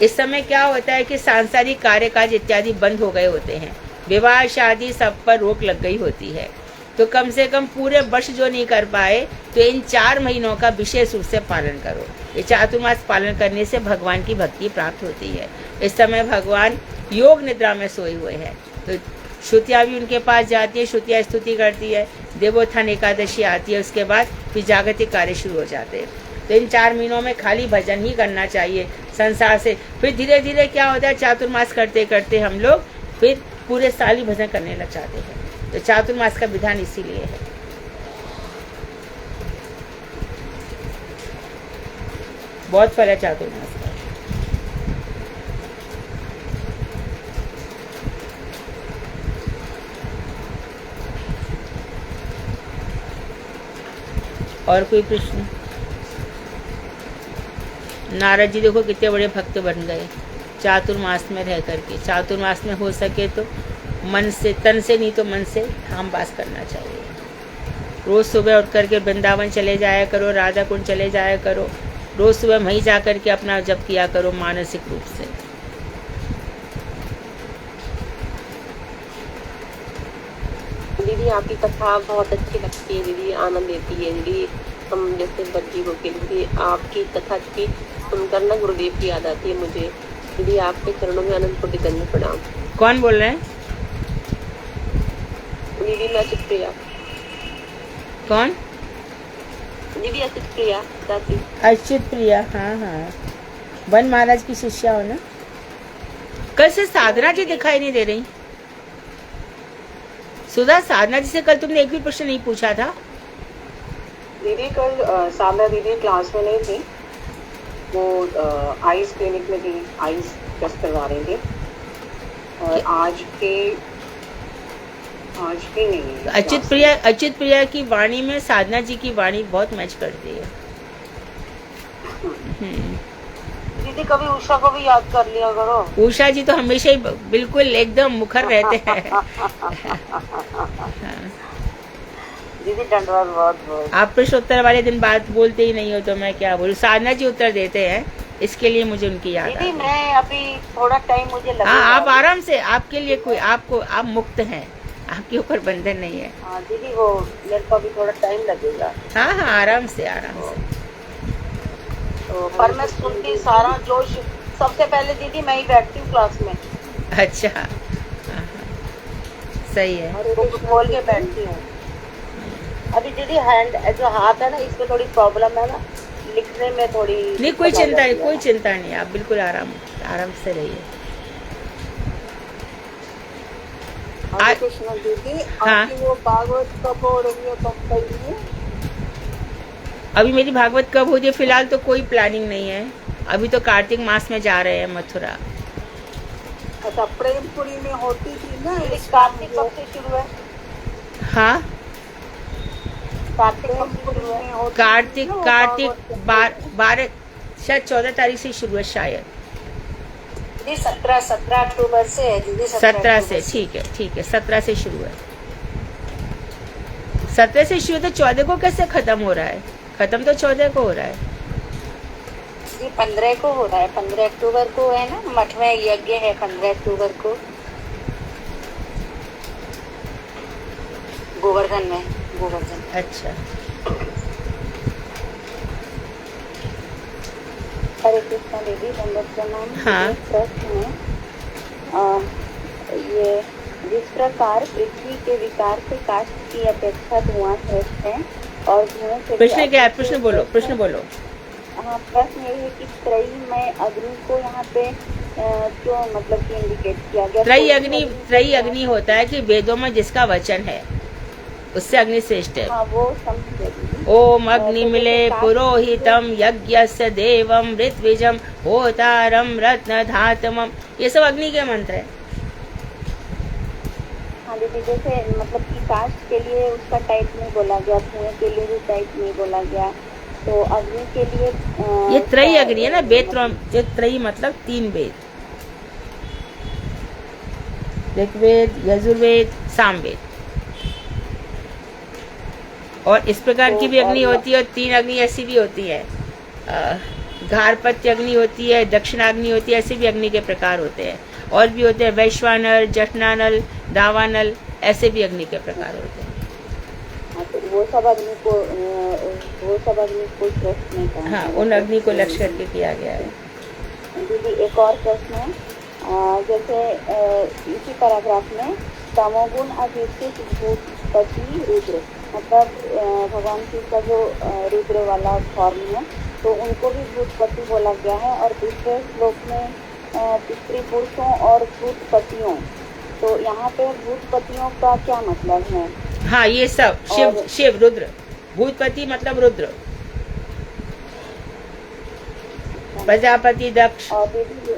इस समय क्या होता है कि सांसारिक कार्य काज इत्यादि बंद हो गए होते हैं, विवाह शादी सब पर रोक लग गई होती है। तो कम से कम पूरे वर्ष जो नहीं कर पाए, तो इन 4 महीनों का विशेष रूप से पालन करो। ये चातुर्मास पालन करने से भगवान की भक्ति प्राप्त होती है। इस समय भगवान योग निद्रा में सोए हुए हैं, तो श्रुतियाँ भी उनके पास जाती है, श्रुतियाँ स्तुति करती है, देवोत्थान एकादशी आती है, उसके बाद फिर जागतिक कार्य शुरू हो जाते हैं। तो इन 4 महीनों में खाली भजन ही करना चाहिए संसार से। फिर धीरे धीरे क्या होता है, चातुर्मास करते करते हम लोग फिर पूरे साल ही भजन करने लग जाते हैं। तो चातुर्मास का विधान इसीलिए है। बहुत फल है चातुर्मास का। और कोई प्रश्न? नारद जी देखो कितने बड़े भक्त बन गए चातुर्मास में रह करके। चातुर्मास में हो सके तो मन से, तन से नहीं तो मन से धाम वास करना चाहिए। रोज सुबह उठ करके वृंदावन चले जाया करो, राधा कुंड चले जाया करो, रोज सुबह वहीं जा करके अपना जप किया करो मानसिक रूप से। दीदी आपकी कथा बहुत अच्छी लगती है दीदी, आनंद देती है दीदी। हम जैसे बच्ची को दीदी आपकी कथा की सुनकर ना गुरुदेव की याद आती है मुझे दीदी। आपके चरणों में अनंत कोटि दंड प्रणाम। कौन बोल रहे हैं? दीदी मैं अचित प्रिया। कौन? दीदी अचित प्रिया दादी। अच्युत प्रिया, हाँ हाँ, वन महाराज की शिष्या हो ना। कल से साधना जी दिखाई नहीं दे रही। सुधा, साधना जी से कल तुमने एक भी प्रश्न नहीं पूछा था। दीदी कल साधना दीदी क्लास में नहीं थी, वो आइस क्लिनिक में थी, आइस टेस्ट करवा रही थी। और आज भी नहीं। अच्युत प्रिया की वाणी में साधना जी की वाणी बहुत मैच करती है। दीदी कभी उषा को भी याद कर लिया करो। उषा जी तो हमेशा ही बिल्कुल एकदम मुखर रहते हैं। दीदी दंडवाद बहुत। आप प्रश्न उत्तर वाले दिन बात बोलते ही नहीं हो तो मैं क्या बोलूं। साधना जी उत्तर देते हैं, इसके लिए मुझे उनकी याद दीदी आई। मैं अभी थोड़ा टाइम मुझे लगेगा। हाँ, आप आराम से, आपके लिए कोई आप मुक्त हैं, आपके ऊपर बंधन नहीं है। हाँ दीदी वो मेरे को अभी थोड़ा टाइम लगेगा। हाँ हाँ, आराम से आराम से। तो पर मैं सुनती सारा जोश। सबसे पहले दीदी मैं ही बैठती हूँ क्लास में। अच्छा, हाँ, सही है। और बुक खोल के बैठती हूँ। अभी दीदी जो हाथ है ना, इसमें थोड़ी प्रॉब्लम है ना, लिखने में थोड़ी। नहीं, कोई चिंता नहीं, आप बिल्कुल आराम से रहिए। कृष्ण दीदी हाँ, आपकी वो भागवत कब हो रही है, कब करेंगे? अभी मेरी भागवत कब हो रही है फिलहाल तो कोई प्लानिंग नहीं है। अभी तो कार्तिक मास में जा रहे हैं मथुरा। अच्छा, प्रेमपुरी में होती थी ना। इस कार्तिक कब से शुरू है? हाँ, कार्तिक कब से शुरू है? कार्तिक 12 शायद 14 तारीख से शुरू है शायद। 17 अक्टूबर से है दीदी। 17 से, ठीक है 17 से शुरू है। 17 से शुरू तो 14 को कैसे खत्म हो रहा है? खत्म तो 14 को हो रहा है। जी 15 को हो रहा है। 15 अक्टूबर को है ना, मठ में यज्ञ है 15 अक्टूबर को, गोवर्धन। अच्छा, हरे कृष्णा देवी दंडवत प्रणाम। हाँ। प्रश्न है ये, जिस प्रकार पृथ्वी के विकार से काष्ठ की अपेक्षा धुआं श्रेष्ठ है और धुएं से प्रश्न क्या है? प्रश्न बोलो। हाँ, प्रश्न ये है कि त्रयी में अग्नि को यहाँ पे क्यों मतलब कि इंडिकेट किया गया? त्रयी अग्नि होता है कि वेदों में जिसका वचन है उससे अग्नि श्रेष्ठ है। हाँ, वो समझ। ओम अग्नि मिले पुरोहितम यज्ञस्य देवम ऋत्विजम होतारम रत्न धातमम, ये सब अग्नि के मंत्र है। हाँ दीदी, जैसे मतलब कि काष्ठ के लिए उसका टाइप नहीं बोला गया, धुएं के लिए भी टाइप नहीं बोला गया, तो अग्नि के लिए ये त्रयी अग्नि है ना। वेद जो त्रयी मतलब 3 वेद, ऋग्वेद, यजुर्वेद, सामवेद। और इस प्रकार की भी अग्नि होती है। और 3 अग्नि ऐसी भी होती है, घारपत्य अग्नि होती है, दक्षिणाग्नि होती है, ऐसे भी अग्नि के प्रकार होते हैं। और भी होते हैं वैश्वानल, जठनानल, दावानल, ऐसे भी अग्नि के प्रकार होते हैं। तो वो सब अग्नि को श्रेष्ठ नहीं कहा। हाँ, उन अग्नि को लक्ष्य करके किया गया है। दीदी एक और प्रश्न है, जैसे इसी पैराग्राफ में तमोगुण अधिष्ठित भूतपति रुद्र, मतलब भगवान शिव का जो रुद्र वाला फॉर्म है तो उनको भी भूतपति बोला गया है। और दूसरे श्लोक में पितृपुरुषों और भूतपतियों, तो यहाँ पे भूतपतियों का क्या मतलब है? हाँ, ये सब शिव रुद्र, भूतपति मतलब रुद्र, प्रजापति दक्ष। और दीदी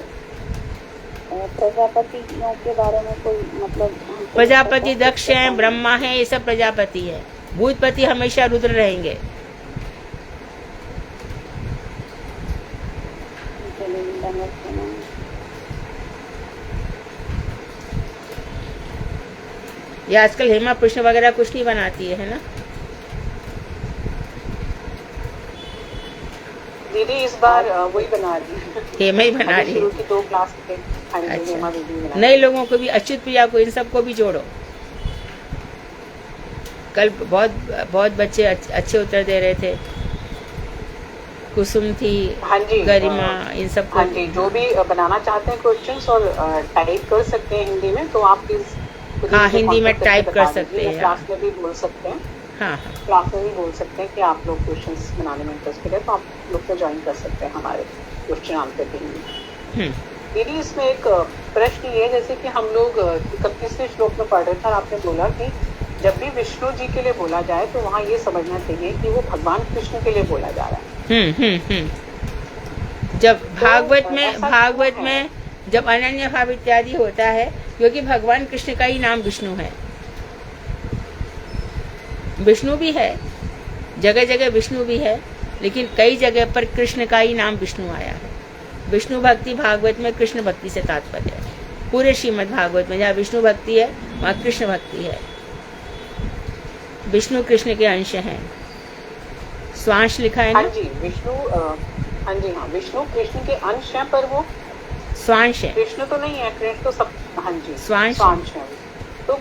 प्रजापतियों के बारे में कोई मतलब? प्रजापति दक्ष हैं, ब्रह्मा है, ये सब प्रजापति है। भूतपति हमेशा रुद्र रहेंगे। ये आजकल हेमा कृष्ण वगैरह कुछ नहीं बनाती है ना दीदी? इस बार वही बना रही है, हेमा ही बना रही है। शुरू की 2 क्लास थे। हाँ जी, अच्छा। हेमा दीदी बना रही नए लोगों को भी, अच्युत प्रिया को, इन सबको भी जोड़ो। कल बहुत बच्चे अच्छे उत्तर दे रहे थे। कुसुम थी, है। हाँ जी, गरिमा, इन सबको। हाँ जी, जो भी बनाना चाहते हैं क्वेश्चंस और टाइप कर सकते हैं हिंदी में, तो आप प्लीज हाँ, हिंदी में टाइप कर सकते हैं। क्लास में भी बोल सकते हैं। हाँ, क्लास में भी बोल सकते हैं कि आप लोग क्वेश्चंस बनाने में इंटरेस्टेड है, तो आप लोग को ज्वाइन कर सकते हैं हमारे क्वेश्चन आंसर के लिए। दीदी, इसमें एक प्रश्न ये है, जैसे कि हम लोग 31वें श्लोक में पढ़ रहे थे और आपने बोला कि जब भी विष्णु जी के लिए बोला जाए तो वहाँ ये समझना चाहिए कि वो भगवान कृष्ण के लिए बोला जा रहा है। जब भागवत तो में ऐसा में जब अनन्य भाव इत्यादि होता है, क्योंकि भगवान कृष्ण का ही नाम विष्णु है। विष्णु भी है, जगह जगह विष्णु भी है, लेकिन कई जगह पर कृष्ण का ही नाम विष्णु आया है। विष्णु भक्ति भागवत में कृष्ण भक्ति से तात्पर्य है। पूरे श्रीमद् भागवत में जहाँ विष्णु भक्ति है वहाँ कृष्ण भक्ति है। विष्णु कृष्ण के अंश हैं। स्वांश लिखा है हाँ ना? जी, विष्णु हाँ जी, हाँ, विष्णु कृष्ण के अंश हैं, पर वो स्वांश है। कृष्ण तो नहीं है, कृष्ण तो सब, हाँ जी, स्वांश है। तो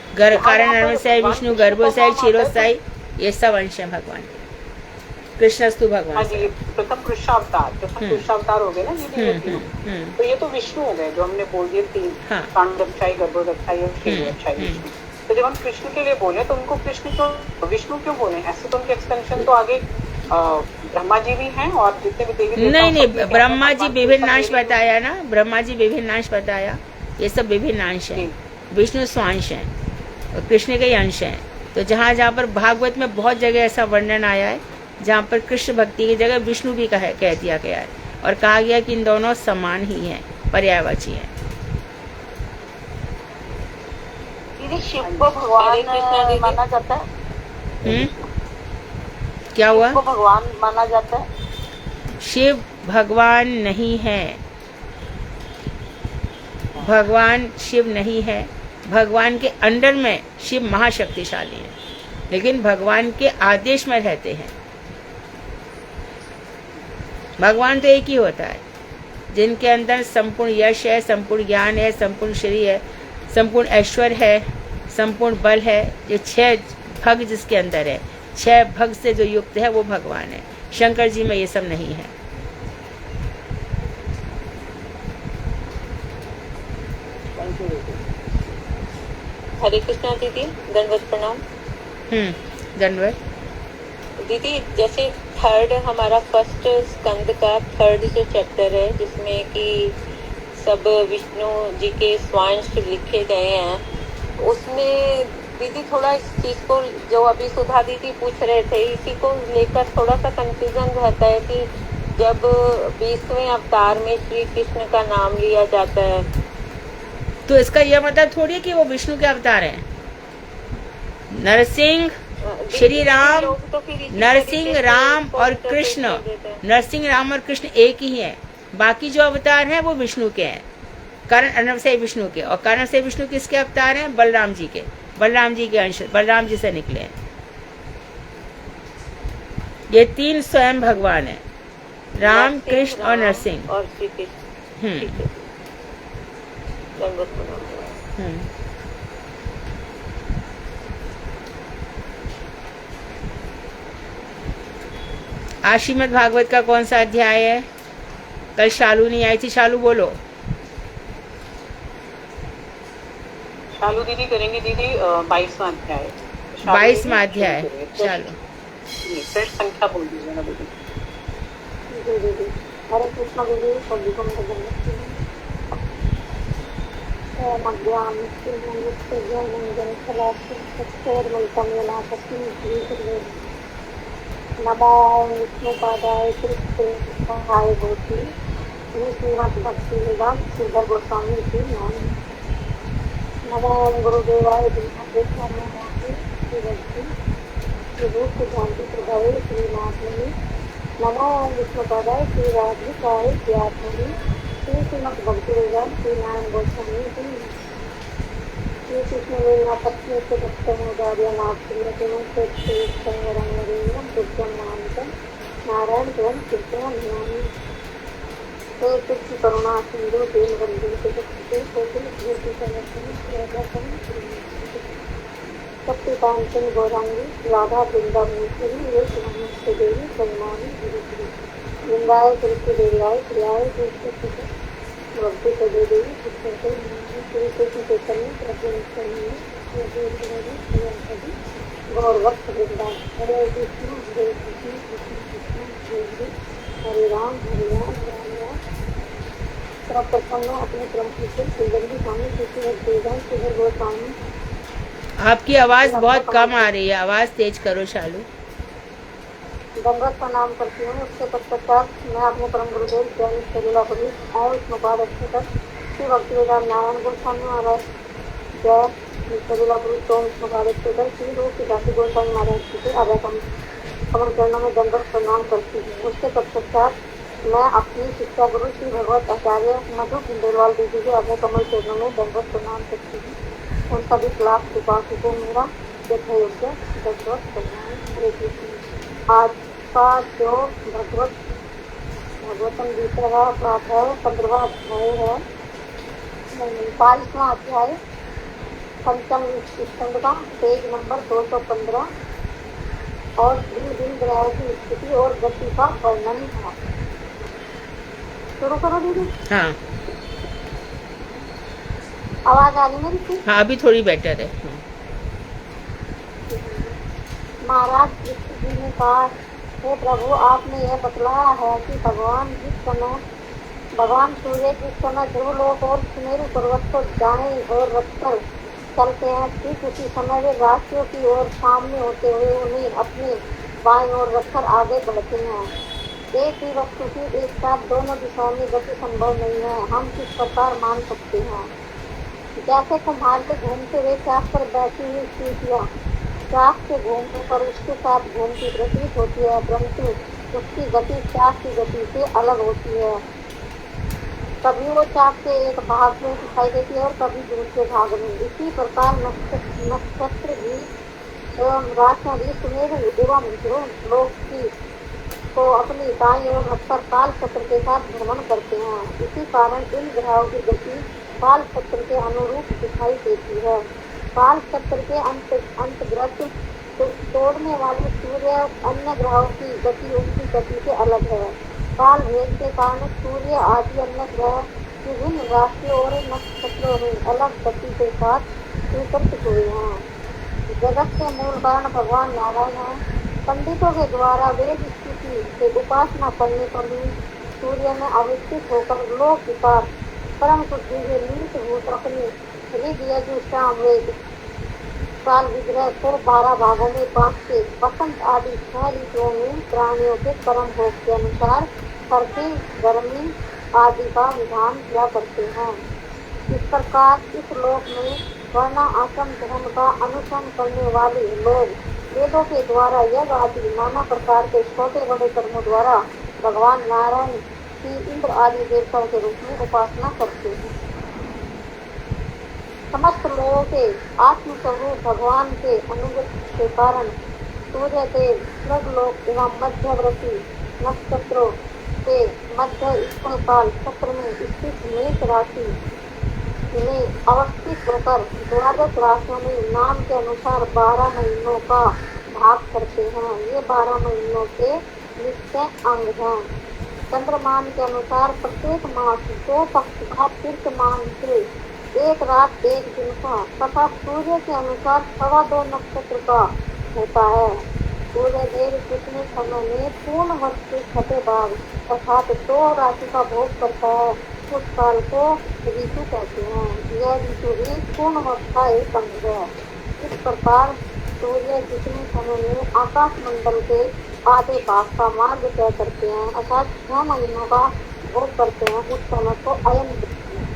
कारण नर्मसाय विष्णु गर्भोसाय क्षीरोसाय, ये सब अंश है भगवान के। कृष्णस्तु हाँ भगवान जी, प्रथम कृष्णावतार हो गए ना दीदी, ये तीनों। तो ये तो विष्णु हो गए जो हमने बोल दिए 3, हाँ। कांडक्षाई, गर्भोदक्षाई और क्षीरोदक्षाई विष्णु। तो जब हम कृष्ण के लिए बोले तो उनको कृष्ण क्यों, विष्णु क्यों बोले? ऐसे तो उनके एक्सटेंशन तो आगे ब्रह्मा जी भी हैं और जितने भी देवी नहीं, ब्रह्मा जी विभिन्नांश बताया ना, ब्रह्मा जी विभिन्नांश बताया, ये सब विभिन्नांश है। विष्णु स्वांश है और कृष्ण के अंश हैं। तो जहाँ जहाँ पर भागवत में बहुत जगह ऐसा वर्णन आया है जहाँ पर कृष्ण भक्ति की जगह विष्णु भी कह दिया गया है, और कहा गया कि इन दोनों समान ही हैं, पर्यायवाची हैं। शिव को भगवान माना जाता है? क्या हुआ? शिव को भगवान माना जाता है? शिव भगवान नहीं है, भगवान शिव नहीं है। भगवान के अंडर में शिव महाशक्तिशाली है, लेकिन भगवान के आदेश में रहते हैं। भगवान तो एक ही होता है, जिनके अंदर संपूर्ण यश है, संपूर्ण ज्ञान है, संपूर्ण श्री है, संपूर्ण ऐश्वर्य है, संपूर्ण बल है। जो 6 भग जिसके अंदर है, 6 भग से जो युक्त है, वो भगवान है। शंकर जी में ये सब नहीं है। हरे कृष्णा दीदी, दंडवत प्रणाम। दंडवत। दीदी, जैसे थर्ड हमारा फर्स्ट स्कंद का थर्ड जो चैप्टर है, जिसमें कि सब विष्णु जी के स्वांश लिखे गए हैं, उसमें दीदी थोड़ा इस चीज को, जो अभी सुधा दीदी पूछ रहे थे, इसी को लेकर थोड़ा सा कंफ्यूजन रहता है कि जब 20वें अवतार में श्री कृष्ण का नाम लिया जाता है, तो इसका यह मतलब थोड़ी है कि वो विष्णु के अवतार हैं। नरसिंह, श्री राम, नरसिंह, राम और कृष्ण, नरसिंह, राम और कृष्ण एक ही है। बाकी जो अवतार हैं वो विष्णु के हैं, कारण अर्णव से विष्णु के। और कारण से विष्णु किसके अवतार हैं? बलराम जी के। बलराम जी के अंश, बलराम जी से निकले हैं। ये 3 स्वयं भगवान हैं, राम, कृष्ण और नरसिंह। और श्री कृष्ण। आज श्रीमद् भागवत का कौन सा अध्याय है? कल शालू नहीं आई थी, शालू बोलो। शालू दीदी करेंगे दीदी 22वां अध्याय। 22वां अध्याय, चलो। फ्रेश संख्या बोल दीजिए ना दीदी। जी दीदी। हरे कृष्ण दीदी, सभी को मेरे नमस्ते। ओम अज्ञान नित्य ज्ञान रंजन नमो विष्णुपादाय कृष्णाय भूति श्रीमद् भक्ति वेदांत श्रीधर गोस्वामी जी नाम। नमो गुरुदेवाय श्री रूप सिद्धांति प्रभावे श्री महात्मनि। नमो विष्णुपादाय श्री राधिकाय ज्ञात्मनि श्री श्रीमद् भक्ति वेदांत श्री नारायण गोस्वामी जी। श्री कृष्ण लीला पत्नी से भक्तमोदार्य नाथम दुर्गम नारायण ग्रंथ कीर्तन ध्यान हे कृष्ण करुणा सिंधु दीन बंधु शक्ति कांचन गौरांगी राधा वृंदावनेश्वरी वे नमस्ते देवी करुणानी वृंदाय कृष्ण देवाय प्रियाय कृष्ण भक्ति सदे देवी कृष्ण श्री कृष्ण चैतन्य प्रभु गौर भक्त वृंदावन हरे कृष्ण कृष्ण कृष्ण कृष्ण हरे राम राम राम। प्रसन्न अपने क्रम की सुगंधी स्वामी कृष्ण वेदांत श्रीधर गोस्वामी। आपकी आवाज बहुत कम आ रही है, आवाज तेज करो शालू। दंडवत प्रणाम करती हूँ। उसके पश्चात मैं अपने परम गुरुदेव ज्ञानी शरीलापुरी और विष्णुपाद अक्षर श्री भक्ति वेदांत नारायण गोस्वामी महाराज जय शरीलापुरी तो विष्णुपाद अक्षर श्री रूप सिद्धांति गोस्वामी महाराज जी के आधा कमल चरणों में दंडवत प्रणाम करती हूँ। उसके पश्चात मैं अपनी शिक्षा गुरु श्री भगवत आचार्य मधु कुंडेलवाल दीदी के आधा कमल चरणों में दंडवत प्रणाम करती हूँ। उन सभी क्लास कृपाओं को मेरा यथायोग्य दंडवत प्रणाम। हरे कृष्ण। आज का जो भगवतम गीता का पाठ है 15वां अध्याय है, 22वां अध्याय पंचम स्कंद का पेज नंबर 215 और दिन दिन ग्रहों की स्थिति और गति का वर्णन है। शुरू करो दीदी। हाँ आवाज आ रही मेरी? हाँ अभी थोड़ी बेटर है। महाराज कृष्ण जी ने कहा, हे प्रभु आपने यह बतलाया है कि भगवान सूर्य जिस समय ध्रुवलोक और सुमेरु पर्वत को दाएं और रखकर चलते हैं, ठीक उसी समय वे राशियों की ओर सामने होते हुए उन्हें अपने बाएं ओर रखकर आगे बढ़ते हैं। एक ही वस्तु की एक साथ दोनों दिशाओं में गति संभव नहीं है। हम किस प्रकार मान सकते हैं? जैसे कुम्हार के घूमते हुए चाक पर बैठी हुई सीटियाँ चाक के घूमने पर उसके साथ घूमती प्रतीत होती है, परंतु उसकी गति चाक की गति से अलग होती है। कभी वो चाक के एक भाग में दिखाई देती है और कभी दूसरे भाग में। इसी प्रकार नक्षत्र भी एवं राशियाँ भी सुमेरु एवं ध्रुव लोक की को अपनी दाईं ओर रखकर काल चक्र के साथ भ्रमण करते हैं। इसी कारण इन ग्रहों की गति काल चक्र के अनुरूप दिखाई देती है। काल चक्र के अंतर्गत तोड़ने वाले सूर्य अन्य ग्रहों की गति उनकी गति से अलग है। काल भेद के कारण सूर्य आदि अन्य ग्रह विभिन्न राशियों और नक्षत्रों में अलग गति के साथ विकसित हुए हैं। जगत के मूल कारण भगवान नारायण है। पंडितों के द्वारा वेद स्तुति से उपासना करने पर भी सूर्य में अवस्थित होकर लोक विकार परम बुद्धि के नीत अपने हृदय जो श्याम वेद काल विग्रह को 12 भागों में बांटते वसंत आदि 6 ऋतुओं में प्राणियों के कर्म भोग के अनुसार सर्दी गर्मी आदि का विधान किया करते हैं। इस प्रकार इस लोक में वर्ण आश्रम धर्म का अनुसरण करने वाले लोग वेदों के द्वारा यज्ञ आदि नाना प्रकार के छोटे बड़े कर्मों द्वारा भगवान नारायण की इंद्र आदि देवताओं के रूप में उपासना करते हैं। समस्त लोगों के आत्मस्वरूप भगवान के अनुगत के कारण सूर्य देव स्वर्गलोक एवं मध्यवर्ती नक्षत्रों के मध्य स्थल काल चक्र में स्थित मेष राशि में अवस्थित होकर 12 राशियों में नाम के अनुसार 12 महीनों का भाग करते हैं। ये 12 महीनों के नित्य अंग हैं। चंद्रमान के अनुसार प्रत्येक मास 2 पक्ष का तीर्थमान से एक रात एक दिन का तथा सूर्य के अनुसार 2.25 नक्षत्र का होता है। सूर्य देव कितने समय में पूर्ण वर्ष के छठे भाग अर्थात 2 राशि का भोग करता है उस काल को ऋतु कहते हैं। यह ऋतु ही पूर्ण वर्ष का एक अंग है। इस प्रकार सूर्य जितने समय में आकाश मंडल के आधे भाग का मार्ग तय करते हैं अर्थात 6 महीनों का भोग करते हैं उस समय को अयन कहते हैं।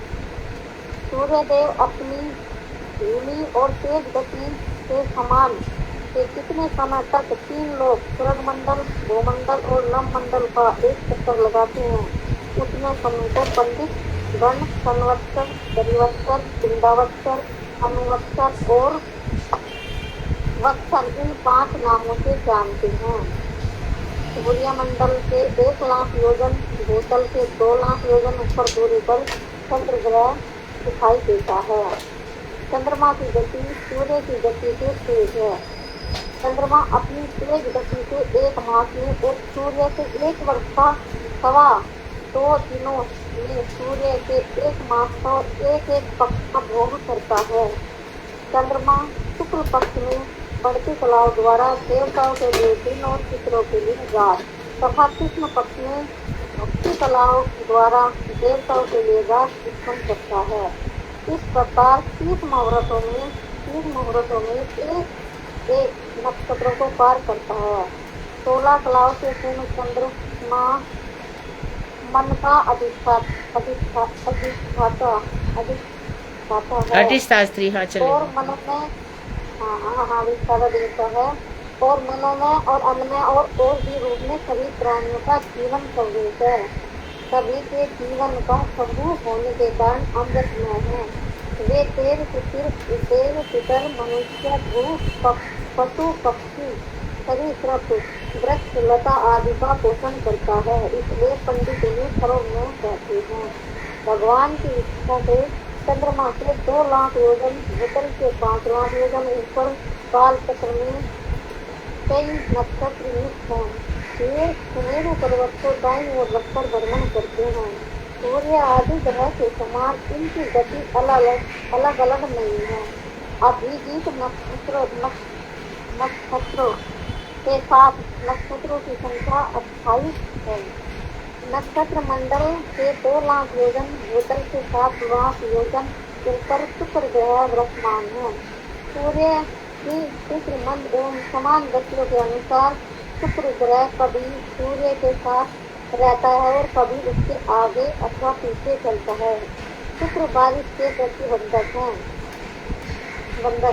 सूर्य देव अपनी धीमी और तेज गति के समान के कितने समय तक 3 लोग स्वर्ग मंडल, भूमंडल और नभ मंडल का एक चक्कर लगाते हैं उतने समय को पंडित गण संवत्सर, परिवत्सर, पिंडावत्सर, अनुवत्सर और वत्सर इन 5 नामों से जानते हैं। सूर्य मंडल से 1 लाख योजन, भूतल से 2 लाख योजन ऊपर दूरी पर चंद्र ग्रह दिखाई देता है। चंद्रमा की गति सूर्य की गति से तेज है। चंद्रमा अपनी तेज गति से 1 मास में एक सूर्य से 1 वर्ष का 2.25 दिनों में सूर्य के 1 मास का एक पक्ष का भोग करता है। चंद्रमा शुक्ल पक्ष में बढ़ती कलाओं द्वारा देवताओं के लिए दिन और पितरों के लिए रात तथा कृष्ण पक्ष में भक्ति कलाओं द्वारा देवताओं के लिए रात उत्पन्न करता है। इस प्रकार 30 मुहूर्तों में एक नक्षत्रों को पार करता है। 16 कलाओं से पूर्ण चंद्रमा मन का अधिष्ठात्री हाँ चले और मन में विस्तार देता है और मनोमय और अन्नमय और भी रूप में सभी प्राणियों का जीवन संवेद है। सभी के जीवन का संभूत होने के कारण अमृतमय है। वे देव पितर मनुष्य भूत पशु पक्षी सरीसृप वृक्ष लता आदि का पोषण करता है। इसलिए पंडित इन्हें सर्वमय कहते हैं। भगवान की इच्छा से चंद्रमा से 2 लाख योजन, भूतल से 5 लाख योजन ऊपर काल चक्र में कई नक्षत्र युक्त हैं। ये सुमेरु पर्वत को दाईं ओर रखकर भ्रमण करते हैं। सूर्य आदि ग्रह के समान इनकी गति अलग अलग नहीं है। अभिजीत नक्षत्रों के साथ नक्षत्रों की संख्या 28 है। नक्षत्र मंडल से 2 लाख योजन, भूतल से 7 लाख योजन ऊपर शुक्र ग्रह विराजमान है। सूर्य की शुक्र मंद एवं समान गतियों के अनुसार शुक्र ग्रह कभी सूर्य के साथ रहता है और कभी उसके आगे अथवा पीछे चलता है। शुक्र बारिश के प्रतिबंधक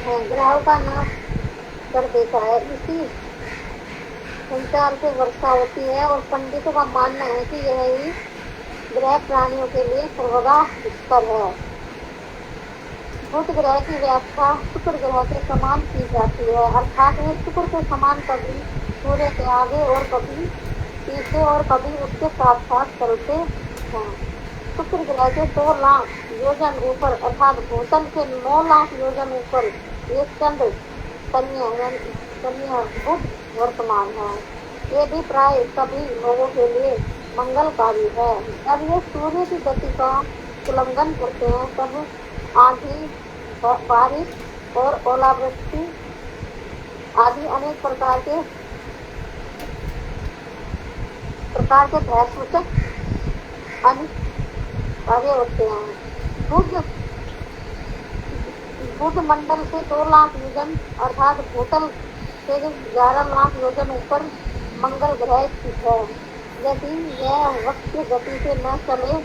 है, ग्रहों का नाश कर देता है। इसी संचार से वर्षा होती है और पंडितों का मानना है कि यह ही ग्रह प्राणियों के लिए सर्वदा दुष्कर है। बुध ग्रह की व्याख्या शुक्र ग्रह के समान की जाती है अर्थात वे शुक्र के समान कभी सूर्य के आगे और कभी पीछे और कभी उसके साथ साथ चलते हैं। शुक्र ग्रह के 2 लाख योजन ऊपर अर्थात भूतल के 9 लाख योजन ऊपर ये चंद्र कन्या बुध वर्तमान है। ये भी प्राय सभी लोगों के लिए मंगलकारी है। जब ये सूर्य की गति का उल्लंघन करते हैं तब आंधी, बारिश और ओलावृष्टि आदि अनेक प्रकार के भय सूचक कार्य होते हैं। बुध मंडल से 2 लाख योजन अर्थात भूतल से 11 लाख योजन ऊपर मंगल ग्रह स्थित है। यदि यह वक्त की गति से न चले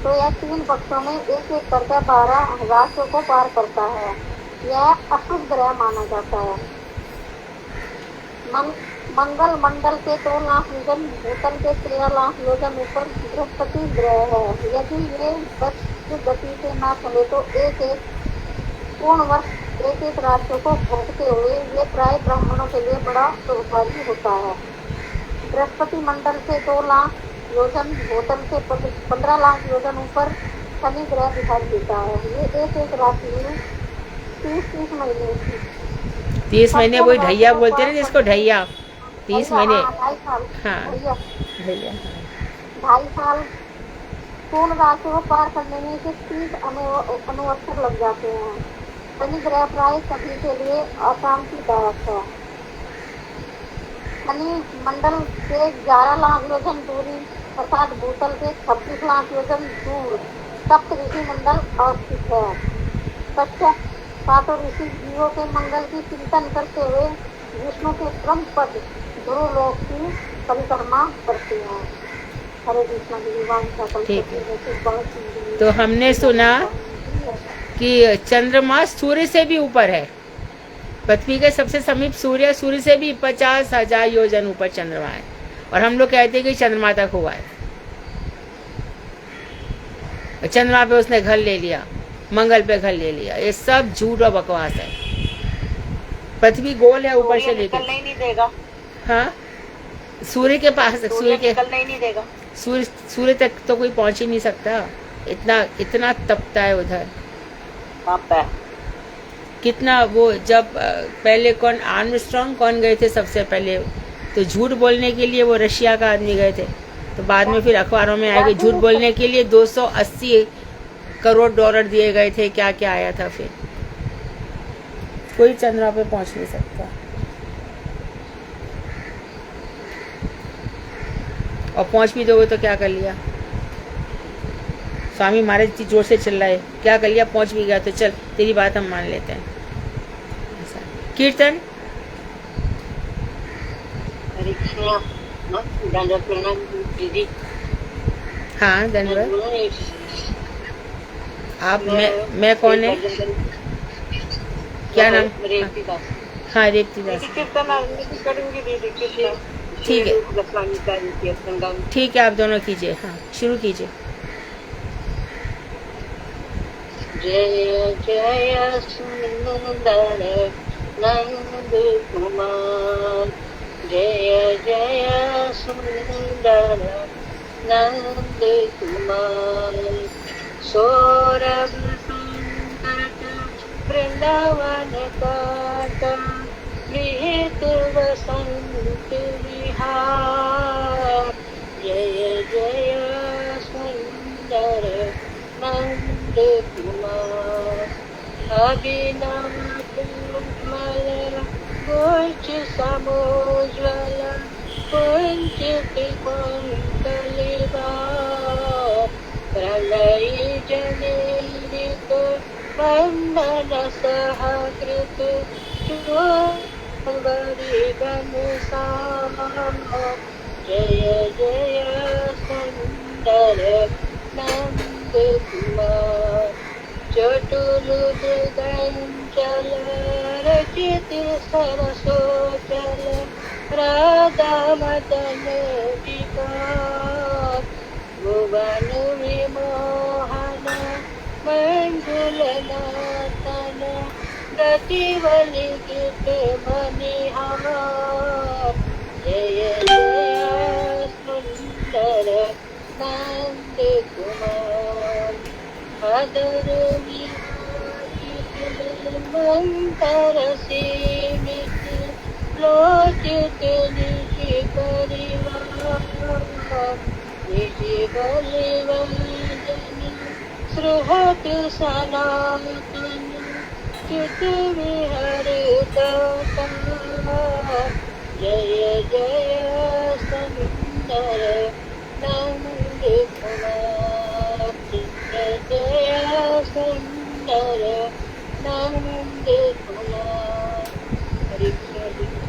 तो यह 3 पक्षों में एक करके 12 राशियों को पार करता है। यह अशुभ ग्रह माना जाता है। मंगल मंडल के 2 लाख योजन, भूतल के 13 लाख योजन ऊपर बृहस्पति ग्रह है। यदि ये वक्त की गति से न चले तो एक पूर्ण वर्ष एक राशियों को भोगते हुए ये प्राय ब्राह्मणों के लिए बड़ा शुभकारी होता है। बृहस्पति मंडल से 2 लाख योजन, भूतल से 15 लाख योजन ऊपर शनि ग्रह दिखाई देता है। ये एक राशि में 30 महीने 30 महीने वही ढैया बोलते हैं जिसको ढैया 30 महीने 2.5 साल हाँ ढैया ढैया 2.5 साल पूर्ण राशि को पार करने में से 30 अनुवत्सर लग जाते हैं। शनि ग्रह प्राय सभी के लिए अशांतिदायक है। शनि मंडल से 11 लाख योजन दूरी अर्थात भूतल से 26 लाख योजन दूर सप्त ऋषि मंडल अवस्थित है। कश्यप सातों ऋषि जीवों के मंगल की चिंतन करते हुए विष्णु के परम पद ध्रुव लोक की परिक्रमा करते हैं। हरे कृष्ण भगवान ठीक है। तो हमने सुना कि चंद्रमा सूर्य से भी ऊपर है। पृथ्वी के सबसे समीप सूर्य, सूर्य से भी 50,000 योजन ऊपर चंद्रमा है। और हम लोग कहते हैं कि चंद्रमा तक हुआ है। चंद्रमा पे उसने घर ले लिया, मंगल पे घर ले लिया। ये सब झूठ और बकवास है। पृथ्वी गोल है ऊपर से लेकर। नहीं देगा। हाँ, सूर्य के पास, सूर्य के नहीं देगा। सूर्य तक तो कोई पहुंच ही नहीं सकता। इतना तपता है उधर। कितना वो जब पहले कौन आर्मस्ट्रांग कौन गए थे सबसे पहले, तो झूठ बोलने के लिए वो रशिया का आदमी गए थे। तो बाद में फिर अखबारों में आया कि झूठ बोलने के लिए 280 करोड़ डॉलर दिए गए थे। क्या क्या आया था। फिर कोई चंद्रमा पे पहुंच नहीं सकता। और पहुंच भी दोगे तो क्या कर लिया। स्वामी महाराज इतनी जोर से चिल्लाए, क्या कर लिया, पहुंच भी गया तो चल तेरी बात हम मान लेते हैं। कीर्तन। हरे कृष्णा। दंडवत प्रणाम दीदी। हाँ धन्यवाद। आप मैं कौन है, क्या नाम? हाँ रेवती दास। करूंगी दीदी कृष्णा। ठीक है, ठीक है, आप दोनों कीजिए। हाँ शुरू कीजिए। जय जय सुंदर नंद कुमार, जय जय सुंदर नंद कुमार। सौरभ संकट वृंदावन काट, गृहीत वसंत विहार। जय जय सुंदर नंद कुमार। अभिनव कोमल कुंज समोज्वल, कुंचित कुंडलिका। प्रलय जनित वंदन सहकृत, जय जय सुंदर नंद कुमार। चतुर्भुजंचल रचित सरसोचल, राधा मदन विकार। भुवन विमोहन मंजुल नाथन, गतिवलि गीत मनिहार। जय जय सुंदर नंद कुमार। अदर विहारी मंतर सीमित, लोचित निज परिवार। निज बलिवंदन सुहृद सनातन, चित विहरित तार। जय जय सुंदर नंद कुमार। जय जय सुंदर नंद कुमार।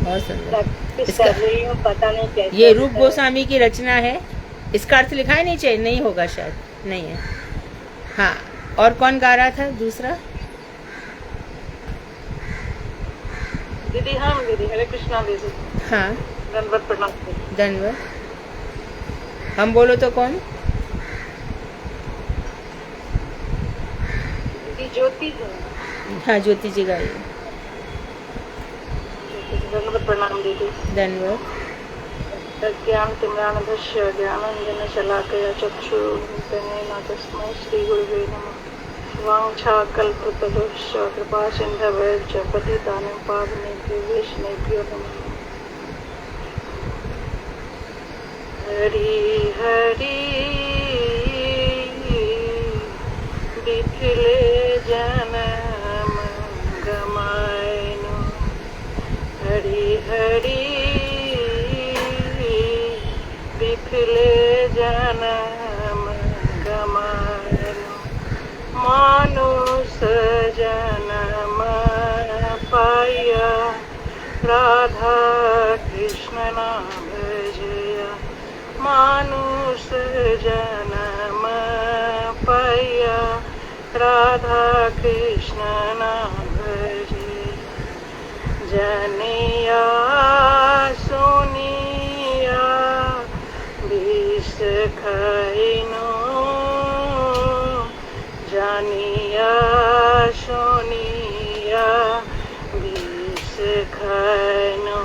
बहुत सुंदर। प्रैक्टिस कर रही हूँ, पता नहीं कैसे। ये रूप गोस्वामी की रचना है। इसका अर्थ लिखा है नीचे? नहीं होगा शायद, नहीं है। हाँ, और कौन गा रहा था दूसरा? दीदी। हाँ दीदी, हरे कृष्णा दीदी। हाँ दंडवत प्रणाम दीदी। धन्यवाद। हम बोलो तो कौन? दीदी ज्योति जी। हाँ ज्योति जी गाइए। दंडवत प्रणाम दीदी। धन्यवाद। प्रज्ञान तिम्रानधस्य ज्ञानांजन शलाकया चक्षुरुन्मिलितं तस्मै श्रीगुरुवे नमः। वाञ्छाकल्पतरुश्च कृपा सिन्धवैश्च पतितानां पावनेभ्यो वैष्णवेभ्यो नमः। हरि हरि मानुष जन्म पाया राधा कृष्ण नाम भजया मानुष जन्म पाया राधा कृष्ण नाम भजया जनिया सुनिया विष खैनो जानिया सुनिया विष खैनो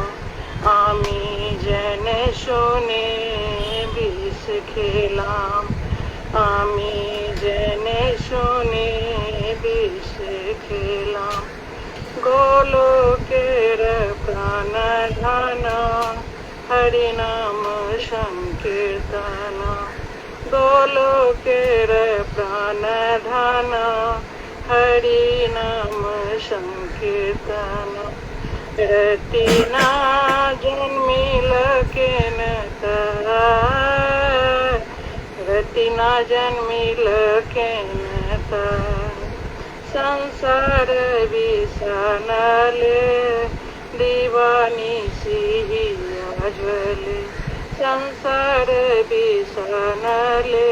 आमी जन सुने विष खेलाम आमी जन सुने विष खेलाम गोलोकेर प्राण धन हरि नाम संकीर्तन गोलोकेर प्राण धन हरि नाम संकीर्तन रतिना जन्मिल केन रतिना जन्मिल केन संसार विषानले दीवानी सिहिया ज्वले संसार विषानले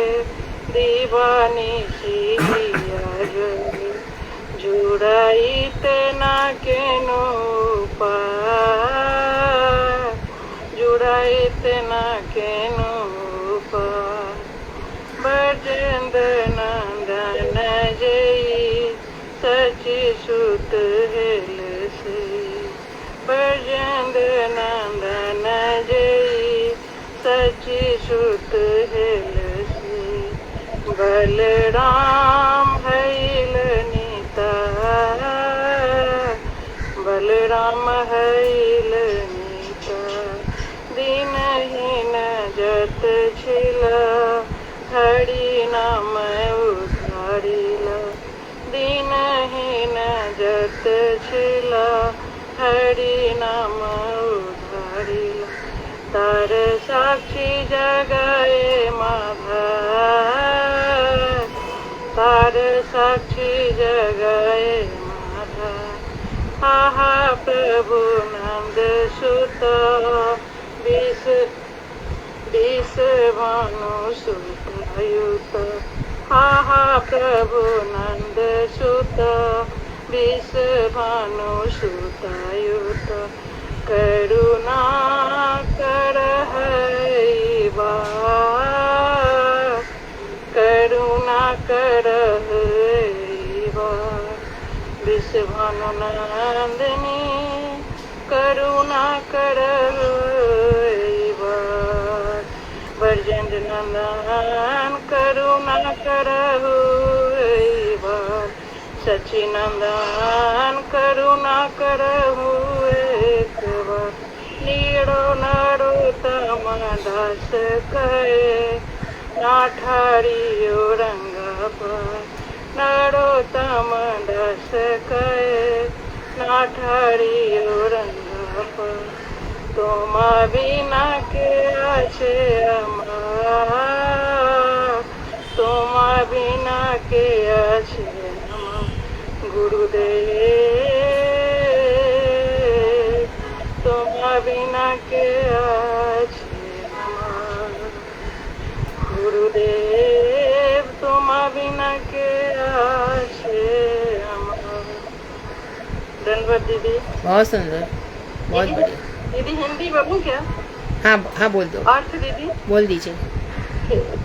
दीवानी सिहिया ज्वले जुड़ाईते ना केनो पार जुड़ाईते ना केनो पार ब्रजेंद्र नंदन जई सची सुत हेल से ब्रजेंद्र नंदन जई सची सुत हेल से बलराम हैल नीता बलराम हैल नीता दीनहीन जत छिला हरि नाम उधारिला दीनहीन जत छिला हरि नाम उधारिला तार साक्षी जगाए माधा तार साक्षी जगाए माधा आहा प्रभु नंद सुत विष भानु सुत आहा प्रभु नंद सुत विष भानु सुतायुत करुणा कर करुणा कर विष भानु नंदिनी करुणा कर ब्रजेंद्र नंदन करुणा करहु एक बार सचिनंदन करुणा करहु एक बार नीड़ो नरोत्तम दास कहे नाठारियो रंगा पर नरोत्तम दास कहे नाठारियो रंगा पर तुम बिना के आछे अमार तुम बिना के आछे अमार गुरुदेव तुम बिना के आछे अमार गुरुदेव तुम बिना के आछे अमार। धन्यवाद दीदी। बहुत सुंदर, बहुत बढ़िया। दीदी हिंदी बोलूं क्या? हाँ हाँ बोल दो। अर्थ दीदी बोल दीजिए।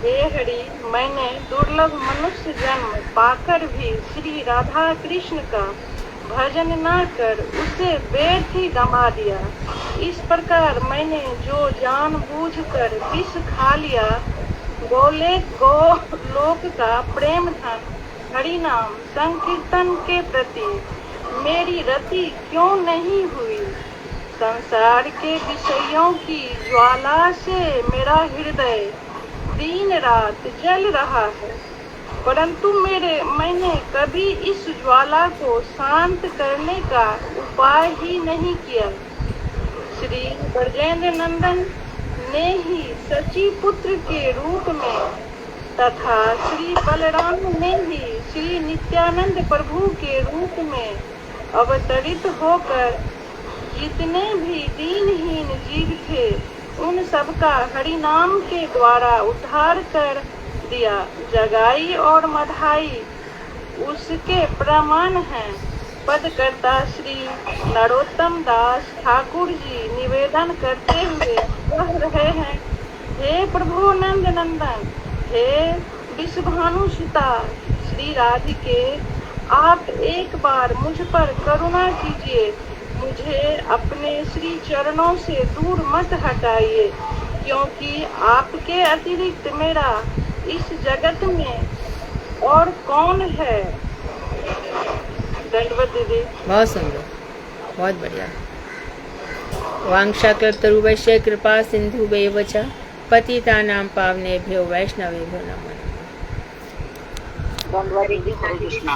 हे हरि, मैंने दुर्लभ मनुष्य जन्म पाकर भी श्री राधा कृष्ण का भजन न कर उसे व्यर्थ ही गंवा दिया। इस प्रकार मैंने जो जानबूझकर विष खा लिया, गोलोक का प्रेम धन हरि नाम संकीर्तन के प्रति मेरी रति क्यों नहीं हुई? संसार के विषयों की ज्वाला से मेरा हृदय दिन रात जल रहा है, परंतु मैंने कभी इस ज्वाला को शांत करने का उपाय ही नहीं किया। श्री ब्रजेंद्र नंदन ने ही सची पुत्र के रूप में तथा श्री बलराम ने भी श्री नित्यानंद प्रभु के रूप में अवतरित होकर जितने भी दीनहीन जीव थे उन सबका हरि नाम के द्वारा उद्धार कर दिया। जगाई और मधाई उसके प्रमाण हैं। पदकर्ता श्री नरोत्तम दास ठाकुर जी निवेदन करते हुए कह रहे हैं, हे प्रभु नंद नंदन, हे विश्वभानु सुता श्री राधिके, आप एक बार मुझ पर करुणा कीजिए, मुझे अपने श्री चरणों से दूर मत हटाइए, क्योंकि आपके अतिरिक्त मेरा इस जगत में और कौन है। दंडवत दीदी। बहुत सुंदर, बहुत बढ़िया। वांछाकल्पतरुभ्यश्च कृपा सिन्धुभ्येव च पतितानां पावनेभ्यो वैष्णवेभ्यो नमः। दंडवत दीदी, हरे कृष्णा।